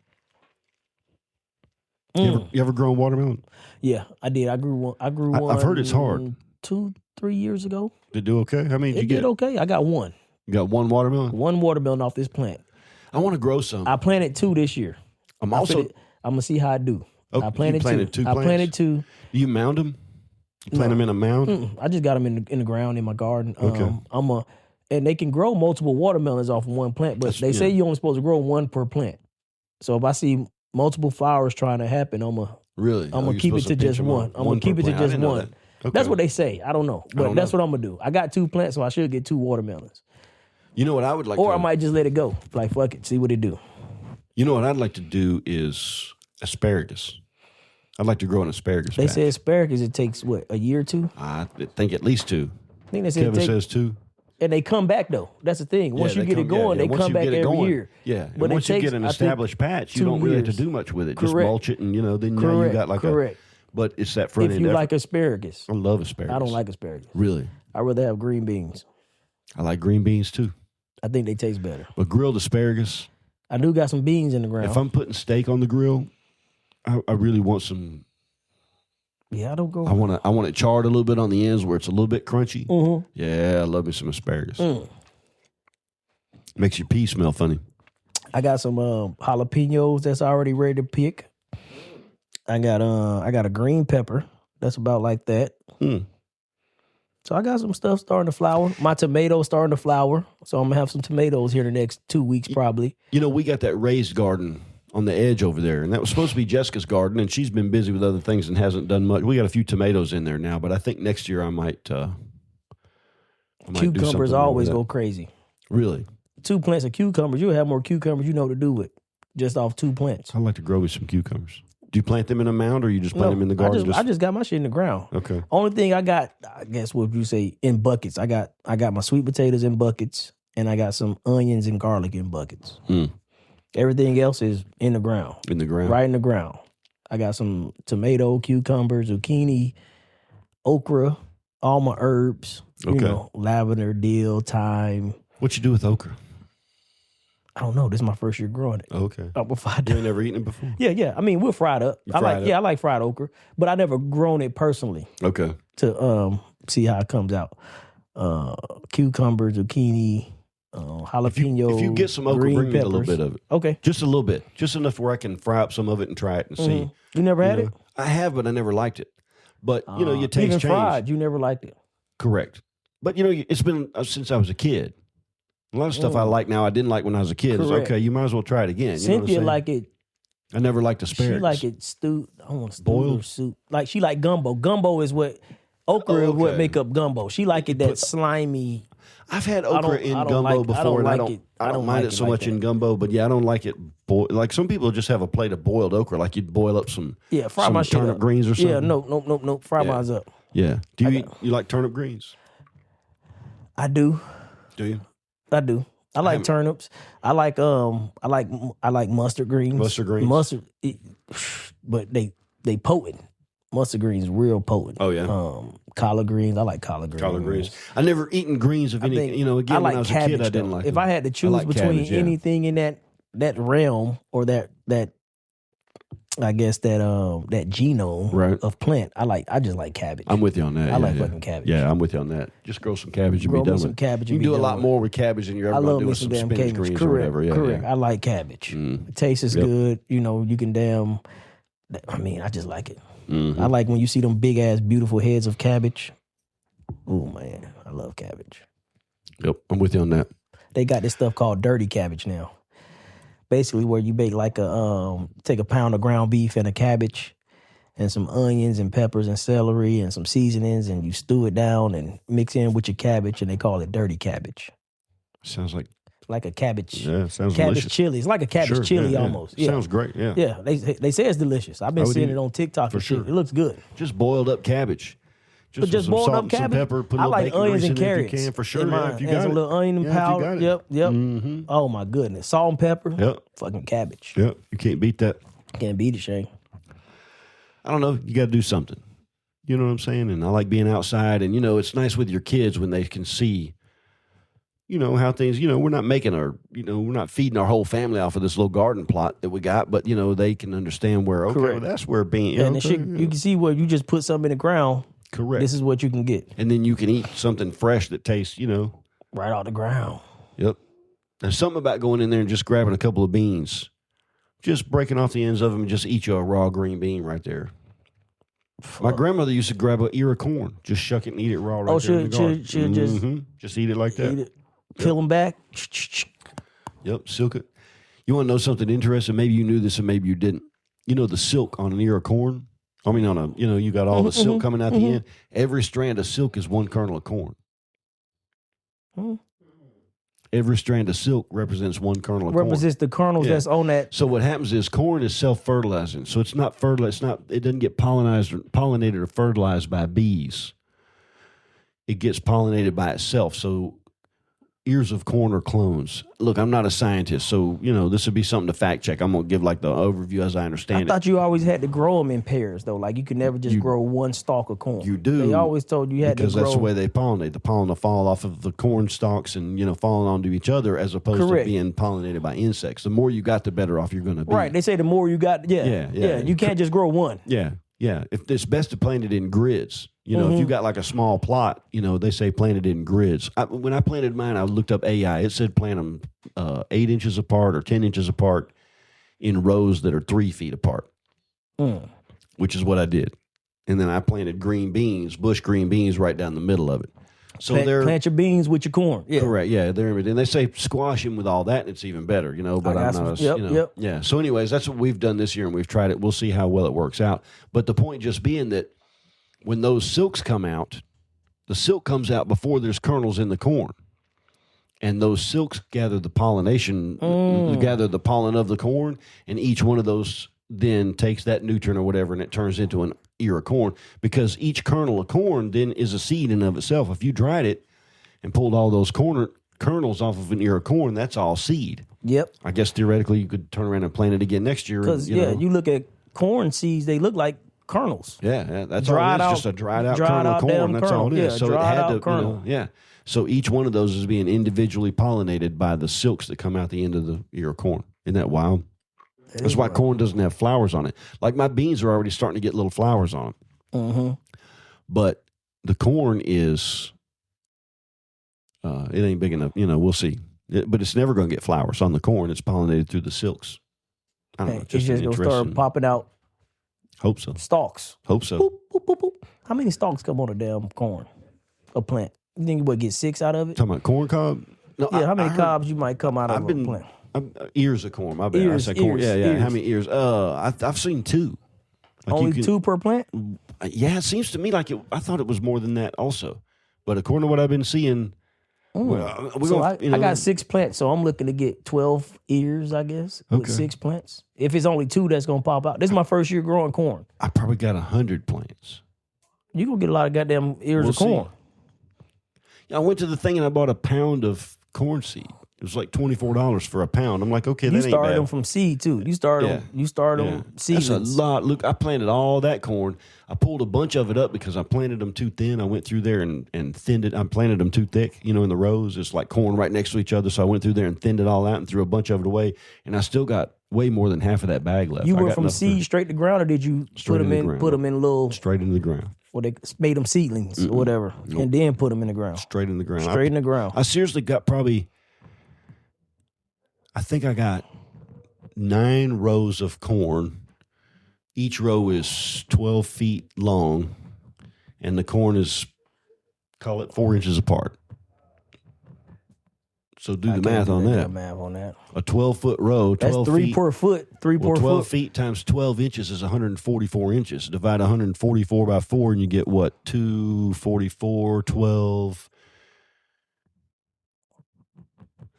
You ever grown watermelon? Yeah, I did. I grew one. I've heard it's hard. 2-3 years ago. Did it do okay? How many did you get? It did okay. I got one. You got one watermelon? One watermelon off this plant. I want to grow some. I planted 2 this year. I'm going to see how I do. I planted 2 plants? I planted 2. Do you mound them? You plant them in a mound? I just got them in the ground in my garden. Okay. And they can grow multiple watermelons off of one plant, but they say you're only supposed to grow one per plant. So if I see multiple flowers trying to happen, I'm gonna keep it to just one. I'm gonna keep it to just one. Okay. That's what they say. I don't know, but that's what I'm gonna do. I got 2 plants, so I should get 2 watermelons. You know what I would like, or I might just let it go. Like fuck it, see what it do. You know what I'd like to do is asparagus. I'd like to grow an asparagus. They say asparagus. It takes what, a year or 2? I think at least 2. I think they said Kevin says 2. And they come back though. That's the thing. Once you get it going, they come back every year. Yeah, but once you get an established patch, you don't really have to do much with it. Just mulch it, and then now you got like a. But it's that front end. If you like asparagus, I love asparagus. I don't like asparagus. Really, I'd rather have green beans. I like green beans too. I think they taste better. But grilled asparagus. I do got some beans in the ground. If I'm putting steak on the grill, I really want some. Yeah, I don't go. I want it charred a little bit on the ends where it's a little bit crunchy. Mm-hmm. Yeah, I love me some asparagus. Makes your pee smell funny. I got some jalapenos that's already ready to pick. I got a green pepper that's about like that. So I got some stuff starting to flower. My tomatoes starting to flower. So I'm gonna have some tomatoes here the next 2 weeks probably. You know, we got that raised garden on the edge over there, and that was supposed to be Jessica's garden, and she's been busy with other things and hasn't done much. We got a few tomatoes in there now, but I think next year I might Cucumbers always go crazy. Really? 2 plants of cucumbers, you'll have more cucumbers you know what to do with just off 2 plants. I'd like to grow me some cucumbers. Do you plant them in a mound or you just plant them in the garden? I just got my shit in the ground. Okay. Only thing I got, I guess what you say, in buckets. I got my sweet potatoes in buckets, and I got some onions and garlic in buckets. Everything else is in the ground. In the ground? Right in the ground. I got some tomato, cucumber, zucchini, okra, all my herbs. You know, lavender, dill, thyme. What you do with okra? I don't know. This is my first year growing it. Okay. Before I You ain't never eaten it before? Yeah. I mean, we're fried up. I like fried okra, but I never grown it personally. Okay. To see how it comes out. Cucumber, zucchini, jalapeno. If you get some okra, bring me a little bit of it. Okay. Just a little bit. Just enough where I can fry up some of it and try it and see. You never had it? I have, but I never liked it. But, your taste even changed. fried, you never liked it. Correct. But, it's been since I was a kid. A lot of stuff I like now I didn't like when I was a kid. It's okay, you might as well try it again. Cynthia like it. I never liked asparagus. She like it stewed. I want stew or soup. Like she like gumbo. Gumbo is what okra is what make up gumbo. She like it that slimy. I've had okra in gumbo before, and I don't mind it so much in gumbo. But I don't like it. Like some people just have a plate of boiled okra, like you'd boil up some fry my shit turnip up. greens or something. Yeah, no. Fry mine up. Yeah. Do you like turnip greens? I do. Do you? I do. I like turnips. I like mustard greens. But they potent. Mustard greens real potent. Oh yeah. Collard greens. I like collard greens. Collard greens. I never eaten greens of any. Again, when I was a kid, I didn't like. If I had to choose between anything in that realm or that I guess that genome of plant, I just like cabbage. I'm with you on that. I like fucking cabbage. Yeah, I'm with you on that. Just grow some cabbage and be done with it. Cabbage. You can do a lot more with cabbage than you're ever going to do with some spinach greens or whatever. Yeah, correct. I like cabbage. It tastes good. You can I just like it. I like when you see them big ass beautiful heads of cabbage. Oh man, I love cabbage. Yep, I'm with you on that. They got this stuff called dirty cabbage now. Basically, where you bake like take a pound of ground beef and a cabbage and some onions and peppers and celery and some seasonings, and you stew it down and mix in with your cabbage, and they call it dirty cabbage. Sounds like a cabbage. Yeah, sounds cabbage delicious. Chili. It's like a cabbage chili almost. Yeah. Sounds great. Yeah. Yeah, they say it's delicious. I've been seeing it on TikTok for sure. It looks good. Just boiled up cabbage. Just boiled up cabbage. Some pepper, put a I little like bacon onions grease and in it carrots. if you can, for sure. Yeah, if you got some little onion powder. Yep. Mm-hmm. Oh my goodness, salt and pepper. Yep. Fucking cabbage. Yep. You can't beat that. Can't beat it, Shane. I don't know. You got to do something. You know what I'm saying? And I like being outside, and it's nice with your kids when they can see. How things, we're not we're not feeding our whole family off of this little garden plot that we got, but, they can understand where, well, that's where being, and you can see where you just put something in the ground. Correct. This is what you can get. And then you can eat something fresh that tastes, right off the ground. Yep. There's something about going in there and just grabbing a couple of beans, just breaking off the ends of them and just eat you a raw green bean right there. My grandmother used to grab an ear of corn, just shuck it and eat it raw right there in the garden. Just eat it like that. Eat it. Peel them back. Yep, silk it. You want to know something interesting? Maybe you knew this and maybe you didn't. The silk on an ear of corn? I mean, you got all the silk coming out the end. Every strand of silk is one kernel of corn. Every strand of silk represents one kernel of corn. Represents the kernels that's on that. So what happens is corn is self-fertilizing. So it's not fertilized. It doesn't get pollinated or fertilized by bees. It gets pollinated by itself. So ears of corn are clones. Look, I'm not a scientist, so this would be something to fact check. I'm gonna give like the overview as I understand it. I thought you always had to grow them in pairs though. Like you could never just grow one stalk of corn. You do. They always told you had to grow. Because that's the way they pollinate. The pollen will fall off of the corn stalks and falling onto each other as opposed to being pollinated by insects. The more you got, the better off you're going to be. Right. They say the more you got. Yeah. You can't just grow one. Yeah. If it's best to plant it in grids. If you got like a small plot, they say plant it in grids. When I planted mine, I looked up AI. It said plant them 8 inches apart or 10 inches apart in rows that are 3 feet apart, which is what I did. And then I planted bush green beans right down the middle of it. So plant your beans with your corn. Yeah. Correct. Yeah. And they say squash them with all that, and it's even better, but I'm not Yeah. So anyways, that's what we've done this year, and we've tried it. We'll see how well it works out. But the point just being that when those silks come out, the silk comes out before there's kernels in the corn. And those silks gather the pollination, gather the pollen of the corn, and each one of those then takes that nutrient or whatever, and it turns into an ear of corn, because each kernel of corn then is a seed in of itself. If you dried it and pulled all those kernels off of an ear of corn, that's all seed. Yep. I guess theoretically you could turn around and plant it again next year. Because, you look at corn seeds, they look like kernels. Yeah, that's all it is, just a dried out kernel of corn. That's all it is. Yeah, so it had to, kernel. So each one of those is being individually pollinated by the silks that come out the end of the ear of corn. Isn't that wild? That's why corn doesn't have flowers on it. Like my beans are already starting to get little flowers on them. But the corn is, it ain't big enough. We'll see. But it's never going to get flowers on the corn. It's pollinated through the silks. I don't know. It's just going to start popping out. Hope so. Stalks. Hope so. Boop, boop, boop, boop. How many stalks come on a damn corn? A plant? You think you would get 6 out of it? Talking about corn cob? No. Yeah, how many cobs you might come out of a plant? Ears of corn. My bad. I said corn. Yeah. Ears. How many ears? I've seen 2. Like Only 2 per plant? Yeah, it seems to me like I thought it was more than that also. But according to what I've been seeing, I got 6 plants, so I'm looking to get 12 ears, I guess, with 6 plants. If it's only 2 that's going to pop out. This is my first year growing corn. I probably got 100 plants. You're going to get a lot of goddamn ears of corn. I went to the thing and I bought a pound of corn seed. It was like $24 for a pound. I'm like, okay, that ain't bad. You started them from seed too. You started them seedlings. That's a lot. Look, I planted all that corn. I pulled a bunch of it up because I planted them too thin. I went through there and thinned it. I planted them too thick, in the rows. It's like corn right next to each other. So I went through there and thinned it all out and threw a bunch of it away. And I still got way more than half of that bag left. You went from seed straight to ground, or did you put them in little straight into the ground? Or they made them seedlings or whatever, and then put them in the ground. Straight in the ground. Straight in the ground. I seriously got I think I got 9 rows of corn. Each row is 12 feet long, and the corn is, call it 4 inches apart. So do the math on that. A 12-foot row, 12 That's 3 per foot. 3 per 12 foot. feet times 12 inches is 144 inches. Divide 144 by 4, and you get what? 244, 12.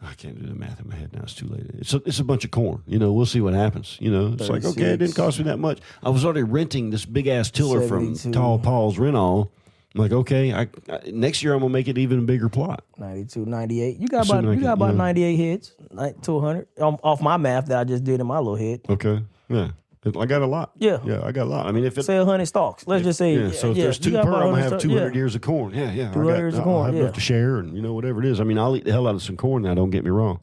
I can't do the math in my head now. It's too late. It's a bunch of corn. We'll see what happens. It's like, okay, it didn't cost me that much. I was already renting this big-ass tiller 72. From Tall Paul's Rental. I'm like, okay, I next year I'm going to make it even a bigger plot. 92, 98. You got about 98 heads, to 100, off my math that I just did in my little head. Okay, yeah. I got a lot. Yeah. Yeah, I got a lot. I mean, if say 100 stalks, let's just say. Yeah, so if there's 2 per, I'm going to have 200 ears of corn. Yeah. 200 ears of corn, I'll have enough to share and, whatever it is. I mean, I'll eat the hell out of some corn now, don't get me wrong.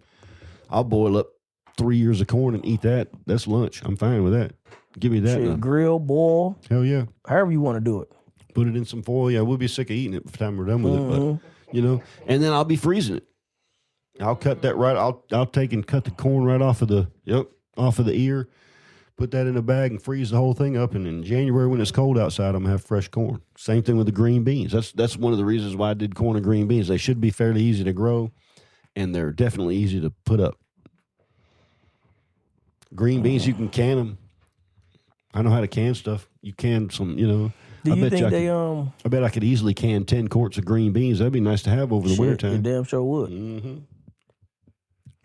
I'll boil up 3 ears of corn and eat that. That's lunch. I'm fine with that. Give me that. Grill, boil. Hell yeah. However you want to do it. Put it in some foil. Yeah, we'll be sick of eating it by the time we're done with it. But, and then I'll be freezing it. I'll cut that right. I'll take and cut the corn right off of the ear. Put that in a bag and freeze the whole thing up. And in January, when it's cold outside, I'm going to have fresh corn. Same thing with the green beans. That's one of the reasons why I did corn and green beans. They should be fairly easy to grow, and they're definitely easy to put up. Green beans, you can can them. I know how to can stuff. You can some, Do you think they I bet I could easily can 10 quarts of green beans. That'd be nice to have over the wintertime. You damn sure would. Mm-hmm.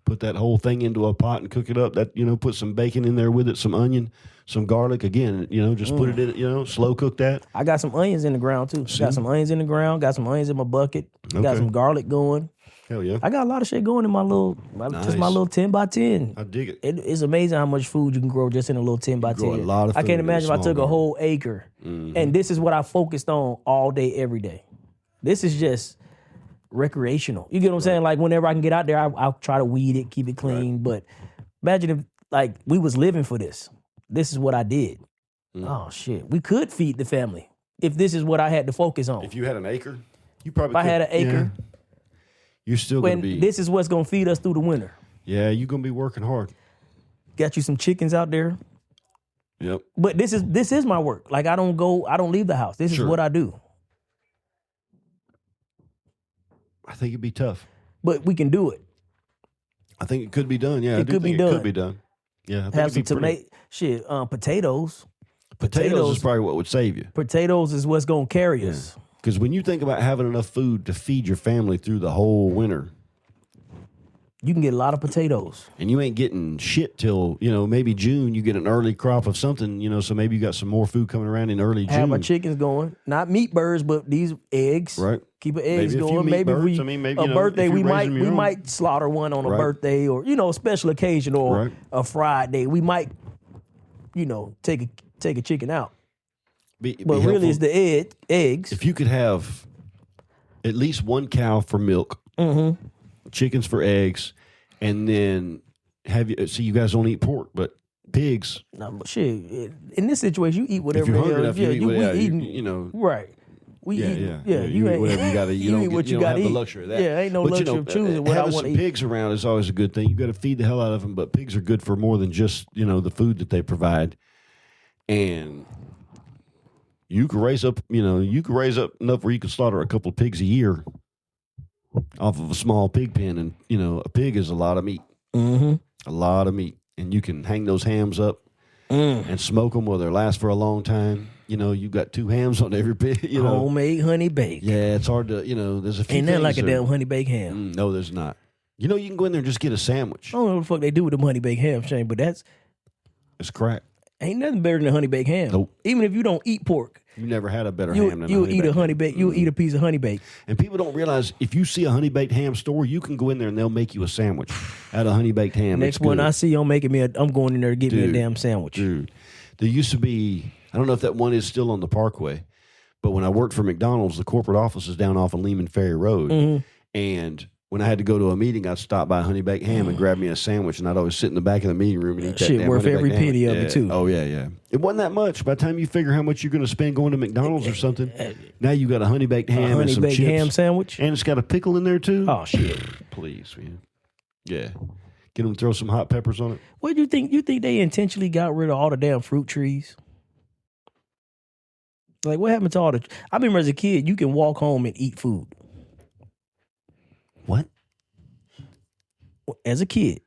Put that whole thing into a pot and cook it up. That put some bacon in there with it, some onion, some garlic. Again, just put it in. Slow cook that. I got some onions in the ground too. Got some onions in the ground. Got some onions in my bucket. Okay. Got some garlic going. Hell yeah. I got a lot of shit going in my just my Nice. little 10 by 10. I dig it. It's amazing how much food you can grow just in a little 10 by 10. grow a lot of I food can't in a imagine if I small took a garden. whole acre. And this is what I focused on all day, every day. This is just recreational. You get what I'm saying? Like whenever I can get out there, I'll try to weed it, keep it clean. But imagine if like we was living for this. This is what I did. Oh shit. We could feed the family if this is what I had to focus on. If you had an acre, you probably If I had an acre, you're still going when to be. this is what's gonna feed us through the winter. Yeah, you're going to be working hard. Got you some chickens out there. Yep. But this is my work. Like I don't leave the house. This is Sure. what I do. I think it'd be tough. But we can do it. I think it could be done. Yeah, I It do could be think it done. could be done. Yeah, I think Have some it'd be pretty- potatoes. Potatoes is probably what would save you. Potatoes is what's gonna carry us. Because when you think about having enough food to feed your family through the whole winter, You can get a lot of potatoes. and you ain't getting shit till, maybe June, you get an early crop of something, so maybe you got some more food coming around in early June. Have our chickens going. Not meat birds, but these eggs. Right. Keep our eggs Maybe a few going. meat Maybe birds. we I mean, maybe, a if birthday you're we raising your own. might slaughter one on a Right. birthday or a special occasion or Right. a Friday. We might take a chicken out. But really it's the eggs. If you could have at least one cow for milk, Mm-hmm. chickens for eggs, and then so you guys don't eat pork, but pigs. Nah, but shit, in this situation, you eat whatever If you're the hungry hell. enough, you eat we whatever, eating, right. We Yeah, eat, yeah. You eat ain't- whatever you got to eat. You don't, what you you don't gotta have the eat. luxury of that. Yeah, ain't no But, luxury of choosing what I having want some to eat. pigs around is always a good thing. You got to feed the hell out of them, but pigs are good for more than just the food that they provide. And you could raise up enough where you could slaughter a couple of pigs a year off of a small pig pen, and a pig is a lot of meat, Mm-hmm. a lot of meat, and you can hang those hams up and smoke them where they last for a long time. You got 2 hams on every pig. Homemade honey baked. Yeah, it's hard to, there's a few Ain't that things like a that- damn honey baked ham? No, there's not. You can go in there and just get a sandwich. I don't know what the fuck they do with them honey baked ham, Shane, but that's It's crack. ain't nothing better than a honey baked ham. Nope. Even if you don't eat pork, You never had a better ham than you'll a eat a honey honey baked. You'll eat a piece of honey baked. And people don't realize if you see a honey baked ham store, you can go in there and they'll make you a sandwich out of honey baked ham. Next It's one good. I see, I'm going in there to get me a Dude. damn sandwich. Dude, there used to be, I don't know if that one is still on the Parkway, but when I worked for McDonald's, the corporate office is down off of Lehman Ferry Road. Mm-hmm. And when I had to go to a meeting, I'd stop by Honey Baked Ham and grab me a sandwich, and I'd always sit in the back of the meeting room and eat that Shit, damn worth Honey every Baked Ham. penny of it, Yeah. too. Oh, yeah, yeah. It wasn't that much. By the time you figure how much you're going to spend going to McDonald's or something, now you got a Honey Baked Ham and Honey some baked chips. ham sandwich. And it's got a pickle in there, too. Oh shit! Please, man. Yeah. Get them to throw some hot peppers on it. What do you think? You think they intentionally got rid of all the damn fruit trees? Like what happened to all the? I remember as a kid, you can walk home and eat food. What? As a kid,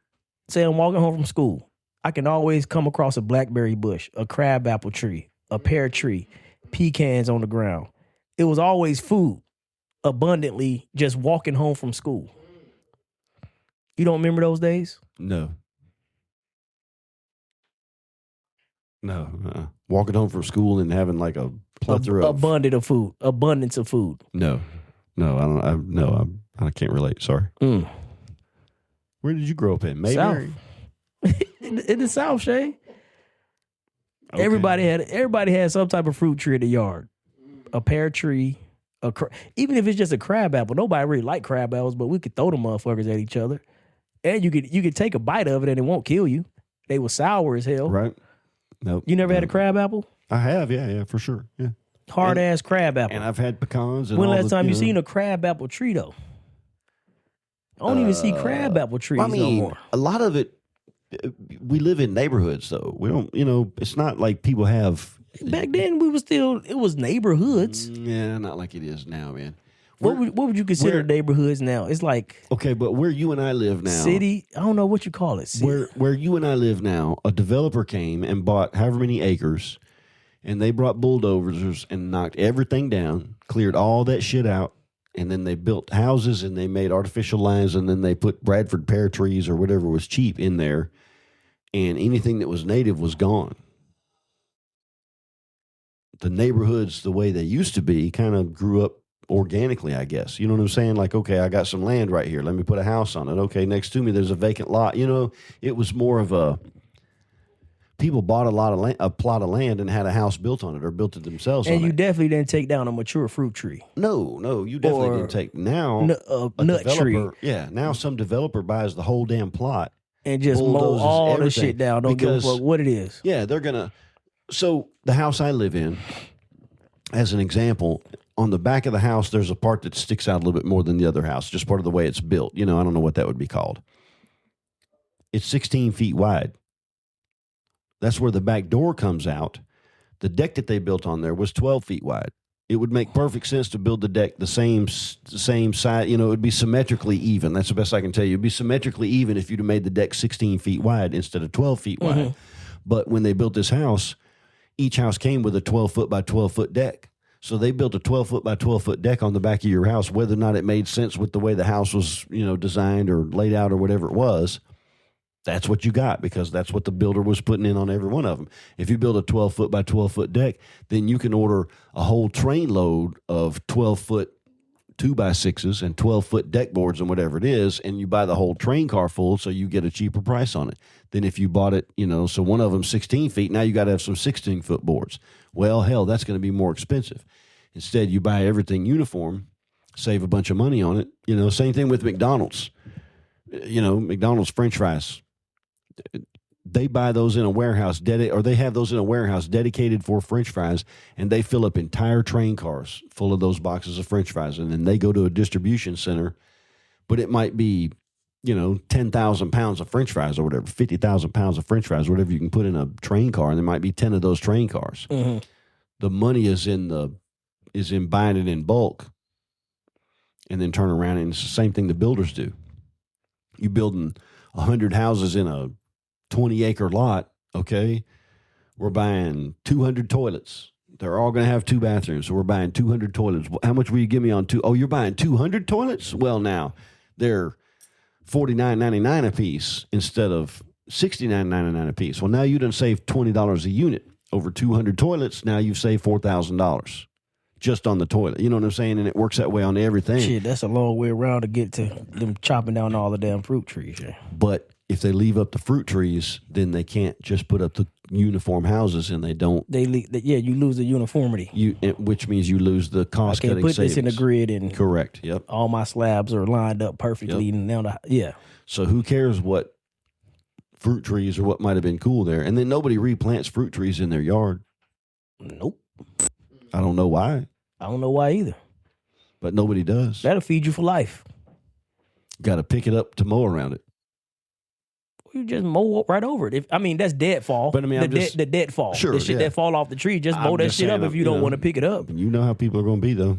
say I'm walking home from school, I can always come across a blackberry bush, a crabapple tree, a pear tree, pecans on the ground. It was always food abundantly just walking home from school. You don't remember those days? No. No. Walking home from school and having like a plethora of... Abundance of food. No. No, I don't. I can't relate. Sorry. Where did you grow up in? Mayberry? In the South, Shay. Okay. Everybody had some type of fruit tree in the yard. A pear tree, even if it's just a crab apple. Nobody really like crab apples, but we could throw them motherfuckers at each other. And you could take a bite of it and it won't kill you. They were sour as hell. Right. Nope. You never had a crab apple? I have, yeah, for sure. Yeah. Hard ass crab apple. And I've had pecans. And When all last the, time you know, seen a crab apple tree though? I don't even see crab apple trees I mean, no more. a lot of it, we live in neighborhoods though. We don't, it's not like people have. Back then it was neighborhoods. Yeah, not like it is now, man. What would you consider where- neighborhoods now? It's like Okay, but where you and I live now, city. I don't know what you call it. City. where you and I live now, a developer came and bought however many acres, and they brought bulldozers and knocked everything down, cleared all that shit out, and then they built houses and they made artificial lines, and then they put Bradford pear trees or whatever was cheap in there, and anything that was native was gone. The neighborhoods, the way they used to be, kind of grew up organically, I guess. You know what I'm saying? Like, okay, I got some land right here. Let me put a house on it. Okay, next to me, there's a vacant lot. You know, it was more of a, people bought a plot of land and had a house built on it or built it themselves And on you it. definitely didn't take down a mature fruit tree. No, you definitely Or didn't take. Now, a nut tree. developer, yeah, now some developer buys the whole damn plot. And just mow bulldozes all the everything shit down. Don't give a because- fuck what it is. Yeah, they're going to. So the house I live in, as an example, on the back of the house, there's a part that sticks out a little bit more than the other house, just part of the way it's built. You know, I don't know what that would be called. It's 16 feet wide. That's where the back door comes out. The deck that they built on there was 12 feet wide. It would make perfect sense to build the deck the same side. You know, it would be symmetrically even. That's the best I can tell you. It would be symmetrically even if you'd have made the deck 16 feet wide instead of 12 feet wide. But when they built this house, each house came with a 12-foot by 12-foot deck. So they built a 12-foot by 12-foot deck on the back of your house, whether or not it made sense with the way the house was, you know, designed or laid out or whatever it was. That's what you got because that's what the builder was putting in on every one of them. If you build a 12-foot by 12-foot deck, then you can order a whole train load of 12-foot 2x6s and 12-foot deck boards and whatever it is, and you buy the whole train car full so you get a cheaper price on it than if you bought it, you know, so one of them 16 feet, now you got to have some 16-foot boards. Well, hell, that's going to be more expensive. Instead, you buy everything uniform, save a bunch of money on it. You know, same thing with McDonald's. You know, McDonald's French fries. They buy those in a warehouse, or they have those in a warehouse dedicated for French fries, and they fill up entire train cars full of those boxes of French fries, and then they go to a distribution center. But it might be, you know, 10,000 pounds of French fries or whatever, 50,000 pounds of French fries, whatever you can put in a train car, and there might be 10 of those train cars. The money is in buying it in bulk, and then turn around, and it's the same thing the builders do. You building 100 houses in a 20-acre lot, okay? We're buying 200 toilets. They're all going to have 2 bathrooms, so we're buying 200 toilets. How much will you give me on 2? Oh, you're buying 200 toilets? Well, now, they're $49.99 a piece instead of $69.99 a piece. Well, now you done saved $20 a unit. Over 200 toilets, now you've saved $4,000 just on the toilet. You know what I'm saying? And it works that way on everything. Shit, that's a long way around to get to them chopping down all the damn fruit trees. Yeah. But if they leave up the fruit trees, then they can't just put up the uniform houses, and they don't. You lose the uniformity. Which means you lose the cost I can't cutting put savings. this in a grid and Correct. Yep. all my slabs are lined up perfectly. Yep. And now, So who cares what fruit trees or what might have been cool there? And then nobody replants fruit trees in their yard. Nope. I don't know why, I don't know why either. but nobody does. That'll feed you for life. Got to pick it up to mow around it. You just mow right over it. That's deadfall. But I mean, the deadfall. Sure, the shit yeah. that fall off the tree, just mow I'm that just shit up saying, if you don't want to pick it up. You know how people are going to be, though.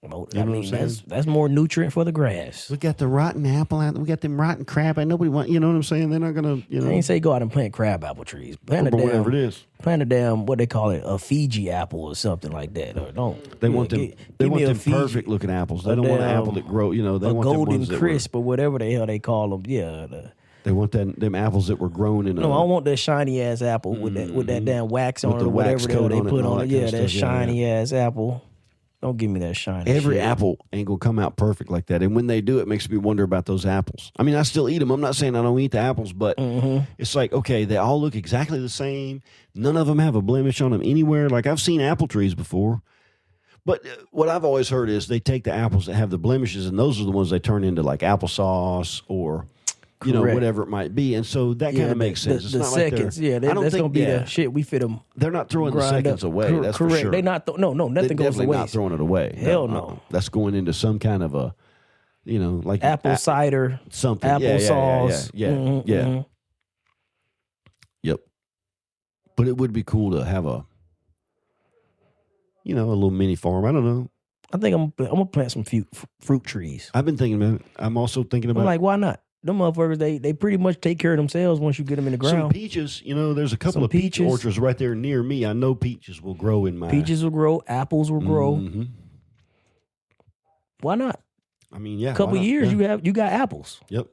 Well, You know what I'm saying? that's more nutrient for the grass. We got the rotten apple out. We got them rotten crab. And nobody want. You know what I'm saying? They're not going to. You know. I ain't say go out and plant crab apple trees. Plant Or whatever it is. Plant a damn what they call it, a Fiji apple or something like that. Or don't. They want them. They want them perfect looking apples. They don't want an apple that grow. You know, they a want them golden ones that crisp or whatever the hell they call them. Yeah. They want them apples that were grown in. No, I want that shiny ass apple with that damn wax on With it the or whatever wax the hell coat they on it put and all on that it. kind Yeah, of that stuff. Yeah, shiny ass apple. Don't give me that shiny. Every shit. apple ain't gonna come out perfect like that. And when they do, it makes me wonder about those apples. I mean, I still eat them. I'm not saying I don't eat the apples, but it's like, okay, they all look exactly the same. None of them have a blemish on them anywhere. Like I've seen apple trees before. But what I've always heard is they take the apples that have the blemishes, and those are the ones they turn into like applesauce or, you know, whatever it might be. And so that kind of makes sense. It's The not seconds, like that's going to be the shit we fit them. They're not throwing the grind seconds up. away. That's correct. for sure. They not nothing They're goes definitely away. not throwing it away. Hell no. That's going into some kind of a, you know, like Apple cider, something. apple sauce. Yeah. Yep. But it would be cool to have a, you know, a little mini farm. I don't know. I think I'm gonna plant some fruit trees. I've been thinking about it. I'm also thinking about I'm like, why not? Them motherfuckers, they pretty much take care of themselves once you get them in the ground. some peaches. You know, there's a couple Some of peach peaches. orchards right there near me. I know peaches will grow in my Peaches will grow, apples will grow. Mhm. Why not? I mean, yeah. A couple why not? years, Yeah. you got apples. Yep.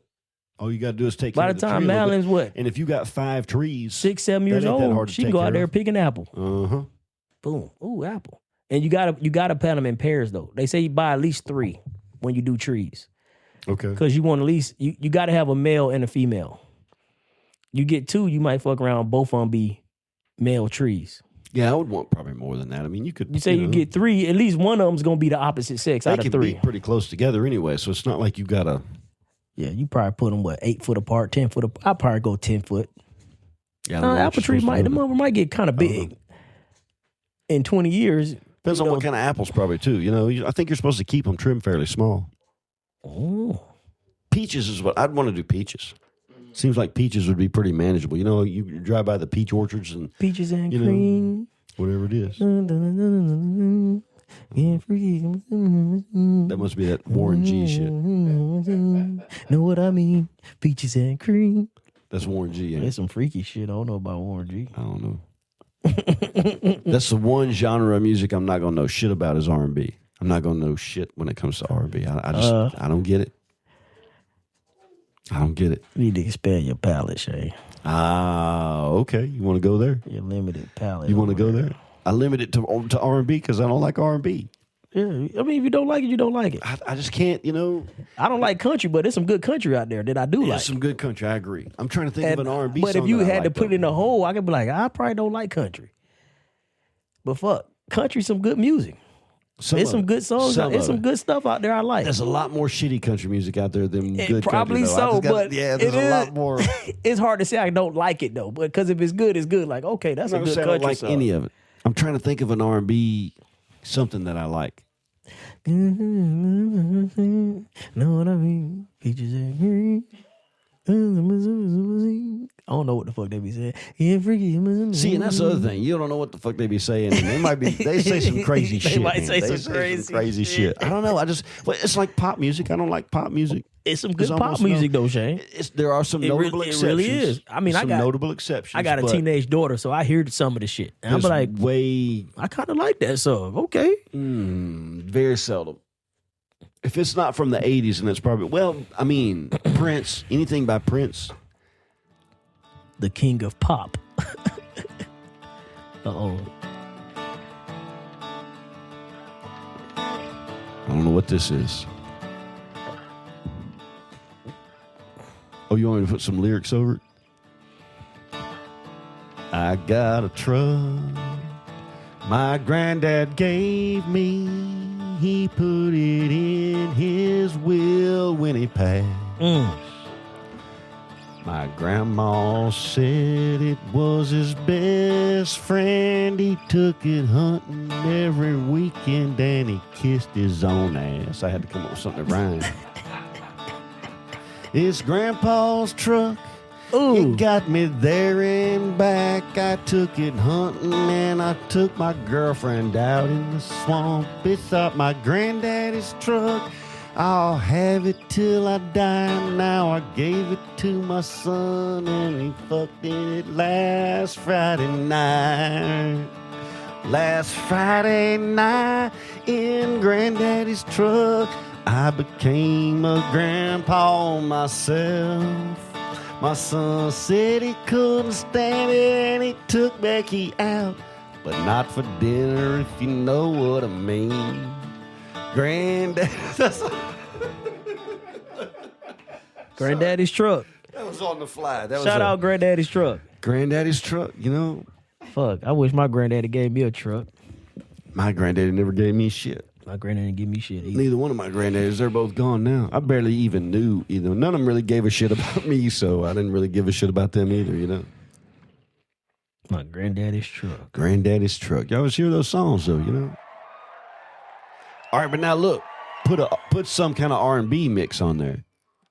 All you got to do is take care By of the the time tree a little bit. Madeleine's what, And if you got 5 trees, 6, 7 years ain't that hard old, to she can take go out care there of. and pick an apple. uh-huh. Boom. Ooh, apple. And you gotta plant them in pairs though. They say you buy at least 3 when you do trees. Okay. Because you want at least you gotta have a male and a female. You get 2, you might fuck around, both of them be male trees. Yeah, I would want probably more than that. I mean, you could. You say you get 3, at least one of them's gonna be the opposite sex out of 3. They can be pretty close together anyway, so it's not like you gotta. Yeah, you probably put them 8 foot apart, 10 foot apart. I'll probably go 10 foot. Yeah, apple tree the mother might get kind of big in 20 years. Depends on what kind of apples, probably too. You know, I think you're supposed to keep them trimmed fairly small. Oh, peaches is what I'd want to do. Peaches. Seems like peaches would be pretty manageable. You know, you drive by the peach orchards and peaches and cream, whatever it is. That must be that Warren G shit. Know what I mean? Peaches and cream. That's Warren G. There's some freaky shit. I don't know about Warren G. I don't know. That's the one genre of music I'm not gonna know shit about is R&B. I'm not gonna know shit when it comes to R&B. I don't get it. I don't get it. You need to expand your palate, Shay. Okay. You want to go there? Your limited palate. You want to go there? I limit it to R&B because I don't like R&B. Yeah, I mean, if you don't like it, you don't like it. I just can't, you know. I don't like country, but there's some good country out there that I do like. There's some good country, I agree. I'm trying to think of an R&B song. But if you that I had to like, put it in a hole, I could be like, I probably don't like country. But fuck, country's some good music. There's some good songs. There's some good stuff out there I like. There's a lot more shitty country music out there than good probably country. Probably so, but yeah, there's a lot more. It's hard to say I don't like it though, because if it's good, it's good. Like, okay, that's a good country I don't like song. any of it. I'm trying to think of an R&B something that I like. Know what I mean? Peaches and cream. I don't know what the fuck they be saying. See, and that's the other thing. You don't know what the fuck they be saying. And they say some crazy shit. They might say some crazy shit. I don't know. It's like pop music. I don't like pop music. It's some good pop music though, Shane. There are some notable exceptions. It really is. I mean, some notable exceptions. I got a teenage daughter, so I hear some of the shit. And I'm like, I kind of like that song. Okay. Very seldom. If it's not from the 80s, and it's probably, I mean, Prince, anything by Prince. The king of pop. Uh-oh. I don't know what this is. Oh, you want me to put some lyrics over it? I got a truck my granddad gave me. He put it in his will when he passed. My grandma said it was his best friend. He took it hunting every weekend and he kissed his own ass. I had to come up with something to rhyme. It's Grandpa's truck. Ooh. It got me there and back. I took it hunting and I took my girlfriend out in the swamp. It's up my granddaddy's truck. I'll have it till I die. Now I gave it to my son and he fucked in it last Friday night. Last Friday night in granddaddy's truck, I became a grandpa myself. My son said he couldn't stand it and he took Becky out, but not for dinner, if you know what I mean. Granddaddy's truck. That was on the fly. Shout out Granddaddy's truck. Granddaddy's truck, you know. Fuck, I wish my granddaddy gave me a truck. My granddaddy never gave me shit. My granddaddy didn't give me shit either. Neither one of my granddaddies, they're both gone now. I barely even knew either. None of them really gave a shit about me, so I didn't really give a shit about them either, you know. My granddaddy's truck. Granddaddy's truck. You always hear those songs, though, you know. All right, but now look, put some kind of R&B mix on there.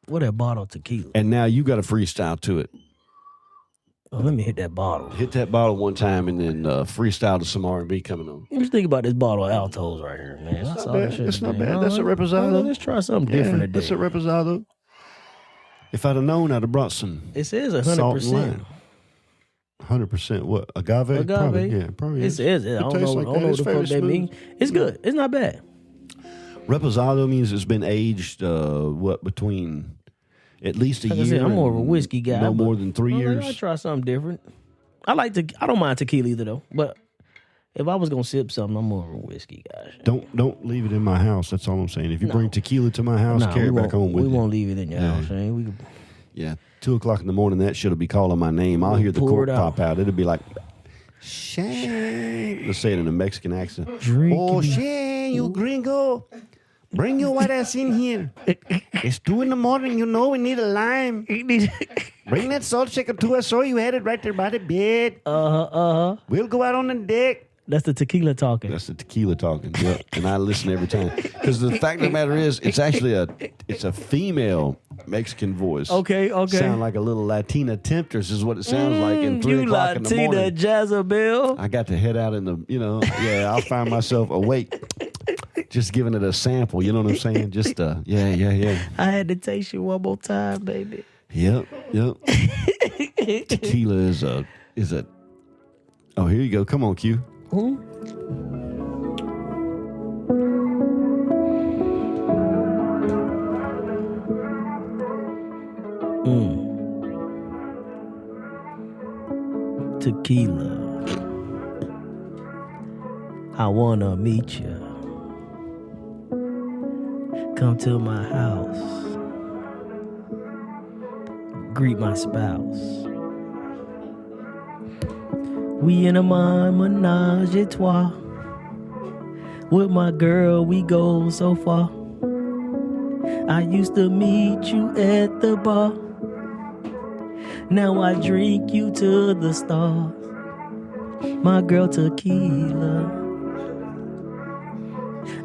What that bottle of tequila? And now you got to freestyle to it. Oh, let me hit that bottle. Hit that bottle one time and then freestyle to some R&B coming on. Just think about this bottle of Altos right here, man. That's all that shit. It's not bad. That's a reposado. Let's try something different today. That's a reposado. If I'd have known, I'd have brought some. It says 100%. 100% what? Agave? Agave? Probably, yeah, probably. It says it. I don't know what the fuck that means. It's good. It's not bad. Reposado means it's been aged, between at least a year. I'm more of a whiskey guy. No more than 3 years. I try something different. I don't mind tequila either though, but If I was gonna sip something, I'm more of a whiskey guy. Don't leave it in my house. That's all I'm saying. If you bring tequila to my house, carry it back home with you. We won't leave it in your house, man. We could, yeah, 2:00 in the morning, that shit'll be calling my name. I'll hear the cork pop out. It'll be like, Shane. Let's say it in a Mexican accent. Oh, Shane, you gringo. Bring your white ass in here. It's 2 a.m, you know we need a lime. Bring that salt shaker to us. So you had it right there by the bed. We'll go out on the deck. That's the tequila talking. That's the tequila talking. Yep. And I listen every time. Because the fact of the matter is, it's actually a female Mexican voice. Okay. Sound like a little Latina Temptress is what it sounds like in 3 o'clock in the morning. Latina Jezebel. I got to head out in the, I'll find myself awake. Just giving it a sample, you know what I'm saying? Just, yeah. I had to taste you one more time, baby. Yep. Tequila is a. Oh, here you go. Come on, Q. Tequila. I wanna meet you. Come to my house. Greet my spouse. We in a menage a trois. With my girl, we go so far. I used to meet you at the bar. Now I drink you to the stars. My girl tequila.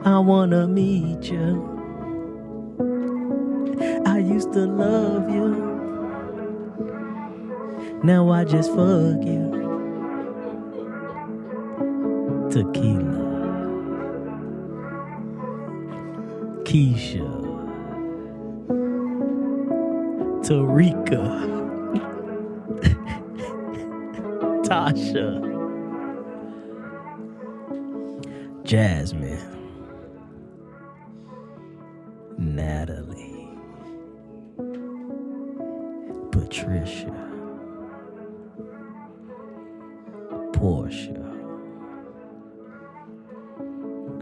I wanna meet you. I used to love you. Now I just fuck you. Tequila. Keisha. Tarika. Tasha. Jasmine. Natalie. Patricia. Portia.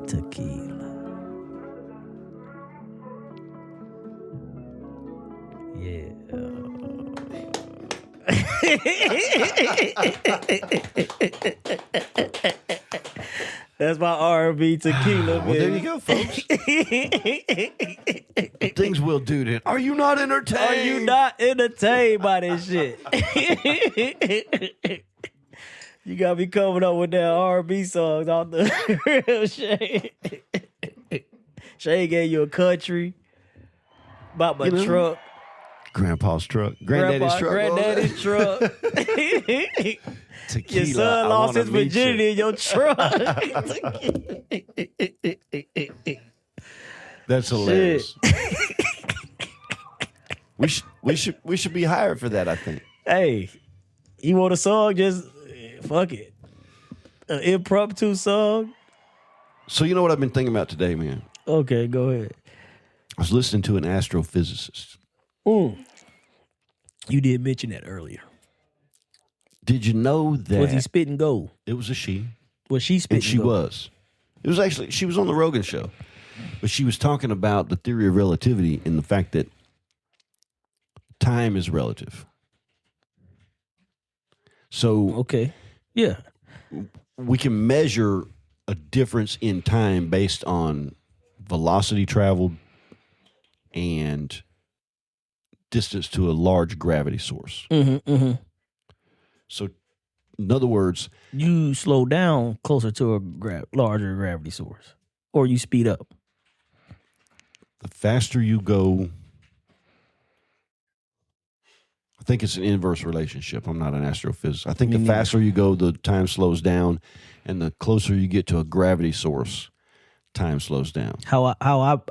Tequila. Yeah. That's my R&B tequila, man. Well, there you go, folks. Things we'll do to it. Are you not entertained? Are you not entertained by this shit? You got me coming up with that R&B songs off the real Shay. Shay gave you a country about my truck. Grandpa's truck. Granddaddy's truck. Granddaddy's truck. Tequila. Your son lost his virginity in your truck. That's hilarious. We should be hired for that, I think. Hey, you want a song? Just fuck it. An impromptu song. So you know what I've been thinking about today, man? Okay, go ahead. I was listening to an astrophysicist. You did mention that earlier. Did you know that... Was he spitting gold? It was a she. Was she spitting And she gold? was. It was actually... She was on the Rogan show. But she was talking about the theory of relativity and the fact that time is relative. So... Okay. Yeah. We can measure a difference in time based on velocity traveled and distance to a large gravity source. So, in other words... You slow down closer to a larger gravity source. Or you speed up. The faster you go... I think it's an inverse relationship. I'm not an astrophysicist. I think the faster you go, the time slows down. And the closer you get to a gravity source, time slows down. How